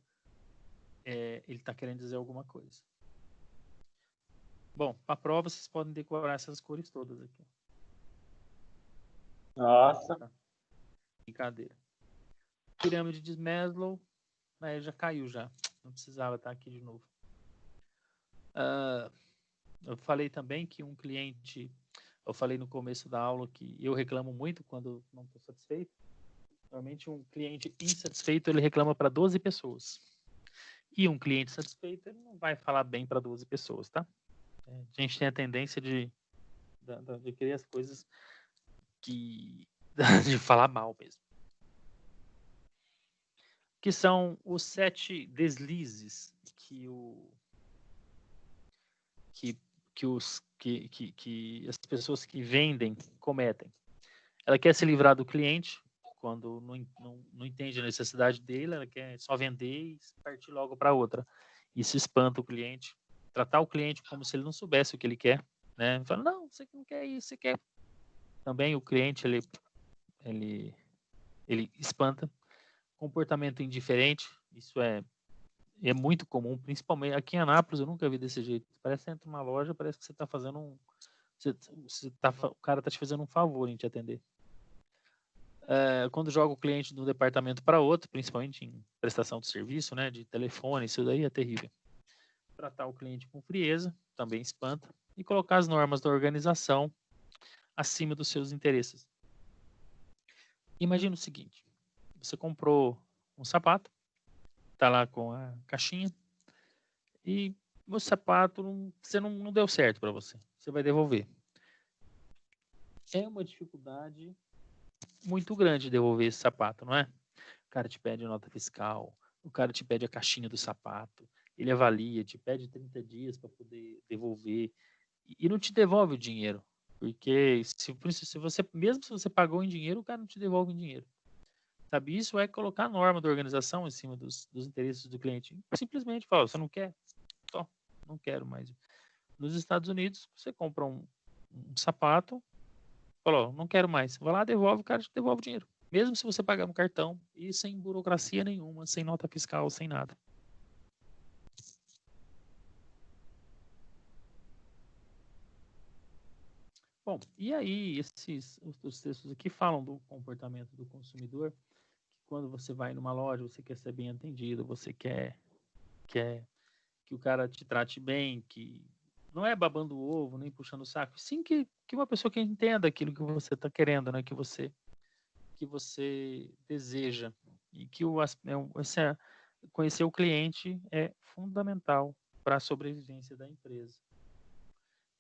ele está querendo dizer alguma coisa. Bom, para a prova, vocês podem decorar essas cores todas aqui. Nossa. Tá? Brincadeira. Pirâmide de Maslow, já caiu já. Não precisava estar aqui de novo. Eu falei também que eu falei no começo da aula que eu reclamo muito quando não estou satisfeito. Normalmente um cliente insatisfeito, ele reclama para 12 pessoas. E um cliente satisfeito, ele não vai falar bem para 12 pessoas, tá? A gente tem a tendência de querer as coisas de falar mal mesmo. Que são os 7 deslizes que as pessoas que vendem cometem. Ela quer se livrar do cliente quando não entende a necessidade dele, ela quer só vender e partir logo para outra. Isso espanta o cliente. Tratar o cliente como se ele não soubesse o que ele quer, né? Fala, não, você não quer isso, você quer. Também o cliente, ele espanta. Comportamento indiferente, isso é muito comum, principalmente aqui em Anápolis, eu nunca vi desse jeito. Parece que você entra numa loja, parece que você está fazendo o cara está te fazendo um favor em te atender. Quando joga o cliente de um departamento para outro, principalmente em prestação de serviço, né, de telefone, isso daí é terrível. Tratar o cliente com frieza também espanta, e colocar as normas da organização acima dos seus interesses. Imagina o seguinte: você comprou um sapato, tá lá com a caixinha, e o sapato não deu certo para você. Você vai devolver. É uma dificuldade muito grande devolver esse sapato, não é? O cara te pede nota fiscal, o cara te pede a caixinha do sapato, ele avalia, te pede 30 dias para poder devolver e não te devolve o dinheiro, porque mesmo se você pagou em dinheiro, o cara não te devolve em dinheiro. Sabe, isso é colocar a norma da organização em cima dos interesses do cliente. Simplesmente fala, você não quer? Só, não quero mais. Nos Estados Unidos, você compra um sapato, falou, não quero mais. Vai lá, devolve, o cara te devolve o dinheiro. Mesmo se você pagar no cartão e sem burocracia nenhuma, sem nota fiscal, sem nada. Bom, e aí os textos aqui falam do comportamento do consumidor, que quando você vai numa loja, você quer ser bem atendido, você quer que o cara te trate bem, que não é babando o ovo, nem puxando o saco, sim que uma pessoa que entenda aquilo que você está querendo, né, que você deseja, e que conhecer o cliente é fundamental para a sobrevivência da empresa.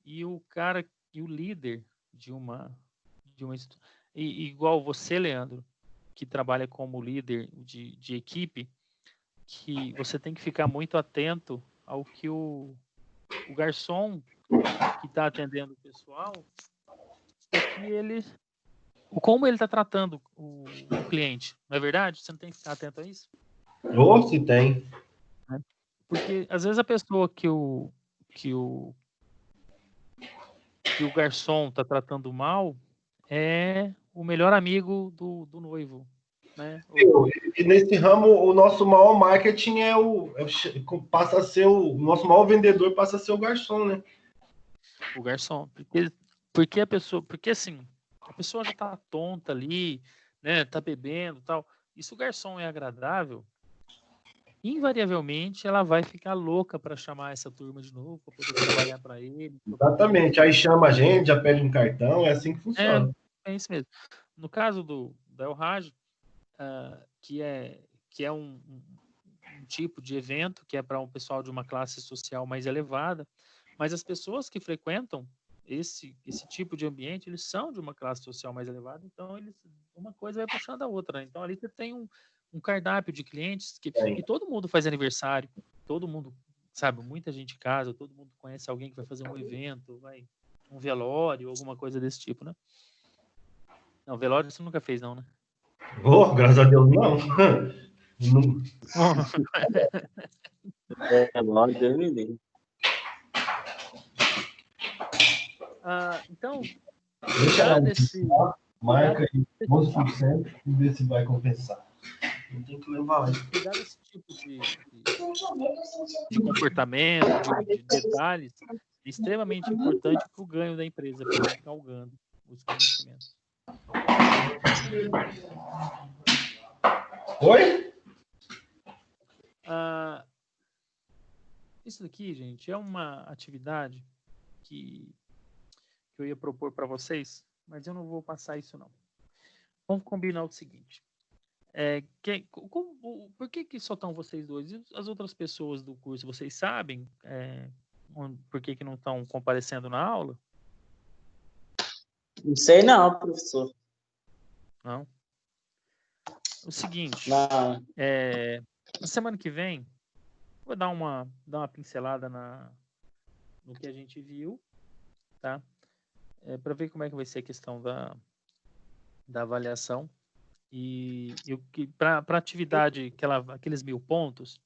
e o cara e o líder de uma igual você, Leandro, que trabalha como líder de equipe, que você tem que ficar muito atento ao que o garçom que está atendendo o pessoal, como ele está tratando o cliente, não é verdade? Você não tem que ficar atento a isso? Ou se tem. Porque às vezes a pessoa que o garçom está tratando mal é o melhor amigo do noivo, né? E nesse ramo, o nosso maior marketing passa a ser o nosso maior vendedor passa a ser o garçom, né? O garçom, porque assim, a pessoa já tá tonta ali, né? Tá bebendo, tal. E se o garçom é agradável, invariavelmente ela vai ficar louca para chamar essa turma de novo, para poder trabalhar para ele. Exatamente. Aí chama a gente, já pede um cartão, é assim que funciona. É isso mesmo. No caso da El Hajj, que é um tipo de evento que é para um pessoal de uma classe social mais elevada, mas as pessoas que frequentam esse tipo de ambiente, eles são de uma classe social mais elevada, então uma coisa vai puxando a outra, né? Então ali você tem um cardápio de clientes e todo mundo faz aniversário, todo mundo, sabe, muita gente casa, todo mundo conhece alguém que vai fazer um evento, um velório, alguma coisa desse tipo, né? Não, velório você nunca fez, não, né? Oh, graças a Deus, não. Velório, Deus me livre. Então, deixa marca aí 11% e vê se vai compensar. Não tem que levar lá. Cuidar desse tipo de comportamento, de detalhes, é extremamente importante para o ganho da empresa, para ir galgando os conhecimentos. Oi? Isso daqui, gente, é uma atividade que eu ia propor para vocês, mas eu não vou passar isso, não. Vamos combinar o seguinte. Por que só estão vocês dois? E as outras pessoas do curso, vocês sabem por que não estão comparecendo na aula? Não sei não, professor. Não? O seguinte, Não. na semana que vem, vou dar uma pincelada no que a gente viu, tá? Para ver como é que vai ser a questão da avaliação. E para a atividade, aqueles 1000 pontos,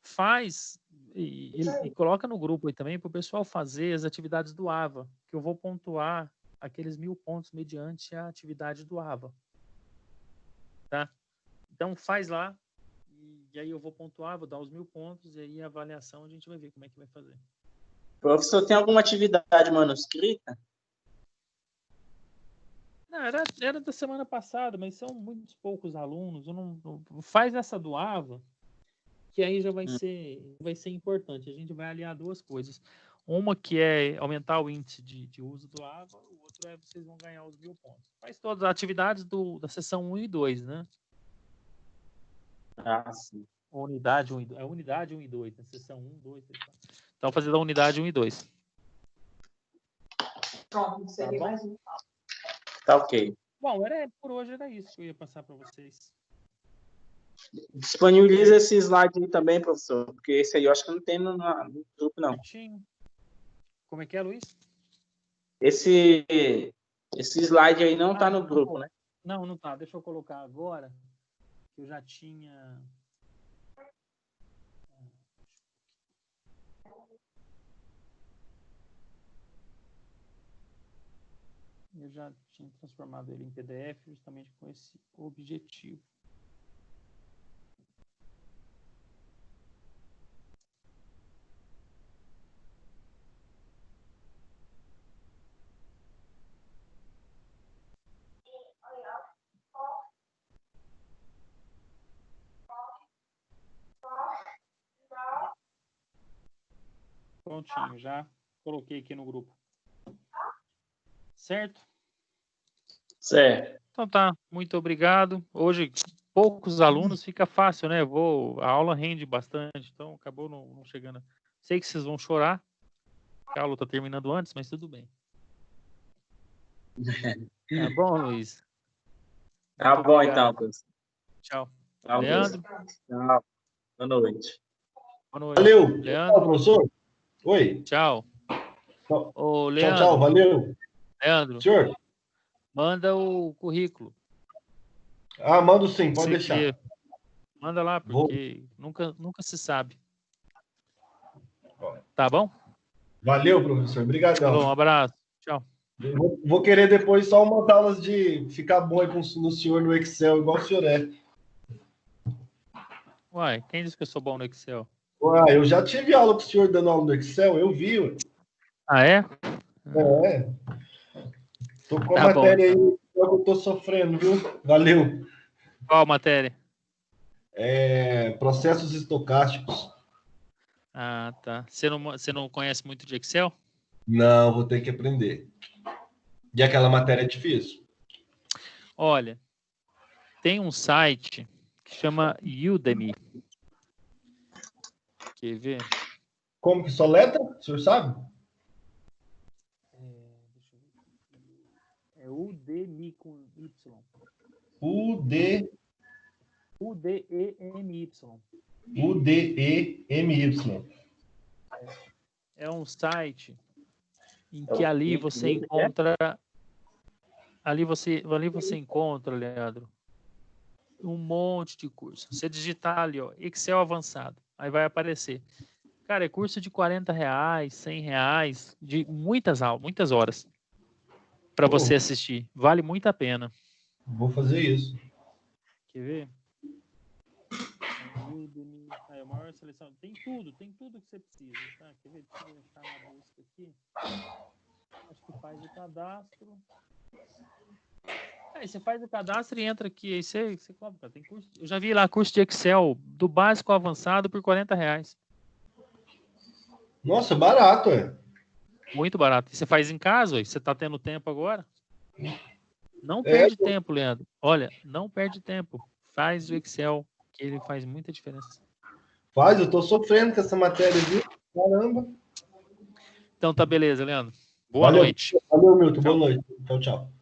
faz e coloca no grupo aí também para o pessoal fazer as atividades do AVA, que eu vou pontuar aqueles 1000 pontos mediante a atividade do AVA. Tá? Então faz lá, e aí eu vou pontuar, vou dar os 1000 pontos, e aí a avaliação a gente vai ver como é que vai fazer. Professor, tem alguma atividade manuscrita? Não, era da semana passada, mas são muitos poucos alunos. Eu não faz essa do AVA, que aí já vai ser importante. A gente vai aliar duas coisas. Uma que é aumentar o índice de uso do AVA, o outro é vocês vão ganhar os 1000 pontos. Faz todas as atividades da sessão 1 e 2, né? Sim. Unidade 1 e 2. É unidade 1 e 2, né? Sessão 1, 2, 3, 4. Então, fazer da unidade 1 e 2. Pronto, seria mais um. Tá ok. Bom, por hoje era isso que eu ia passar para vocês. Disponibiliza esse slide aí também, professor, porque esse aí eu acho que não tem no grupo, não. Como é que é, Luiz? Esse slide aí não tá no grupo, né? Não tá. Deixa eu colocar agora, que eu já tinha... Eu já tinha transformado ele em PDF justamente com esse objetivo. Prontinho, já coloquei aqui no grupo. Certo? Certo. Então tá, muito obrigado. Hoje, poucos alunos, fica fácil, né? A aula rende bastante, então acabou não chegando. Sei que vocês vão chorar, A aula tá terminando antes, mas tudo bem. Tá bom, Luiz? Tá Muito bom, obrigado. então, professor. Tchau. Tá bom. Leandro, Tchau. Boa noite. boa noite. Valeu. Tchau, Leandro, professor. Oi. tchau. Tchau, Ô, tchau. Valeu. Leandro, Senhor? manda o currículo. Ah, mando sim, pode Você deixar. quer. Manda lá, Vou. porque nunca se sabe. Tá bom? Valeu, professor. Obrigadão. Falou, um abraço. Tchau. Vou querer depois só umas aulas de ficar bom aí no senhor no Excel, igual o senhor é. Uai, quem disse que eu sou bom no Excel? Ah, eu já tive aula com o senhor dando aula no Excel, eu vi. Ué. Ah, é? É. Tô com a Tá bom, matéria então. aí, que eu tô sofrendo, viu? Valeu. Qual matéria? Processos estocásticos. Ah, tá. Você não conhece muito de Excel? Não, vou ter que aprender. E aquela matéria é difícil? Olha, tem um site que chama Udemy. Quer ver? Como que soletra? O senhor sabe? Deixa eu ver. É Udemy com Y. UDEMY. Udemy. UDEMY. É um site em que ali você encontra, Leandro, um monte de curso. Você digitar ali, ó, Excel avançado, aí vai aparecer. Cara, é curso de R$40, R$100, de muitas aulas, muitas horas para você assistir. Vale muito a pena. Vou fazer isso. Quer ver? A maior seleção. Tem tudo que você precisa. Tá? Quer ver? Deixa eu entrar na busca aqui. Acho que faz o cadastro. Aí você faz o cadastro e entra aqui. Aí você compra. Tem curso. Eu já vi lá curso de Excel do básico ao avançado por R$40. Nossa, barato, é. Muito barato. E você faz em casa, ué. Você tá tendo tempo agora? Não perde tempo, Leandro. Olha, não perde tempo. Faz o Excel, que ele faz muita diferença. Faz, eu tô sofrendo com essa matéria, viu? Caramba. Então tá beleza, Leandro. Boa Valeu, noite. Valeu, Milton. Tchau. Boa noite. Tchau, tchau.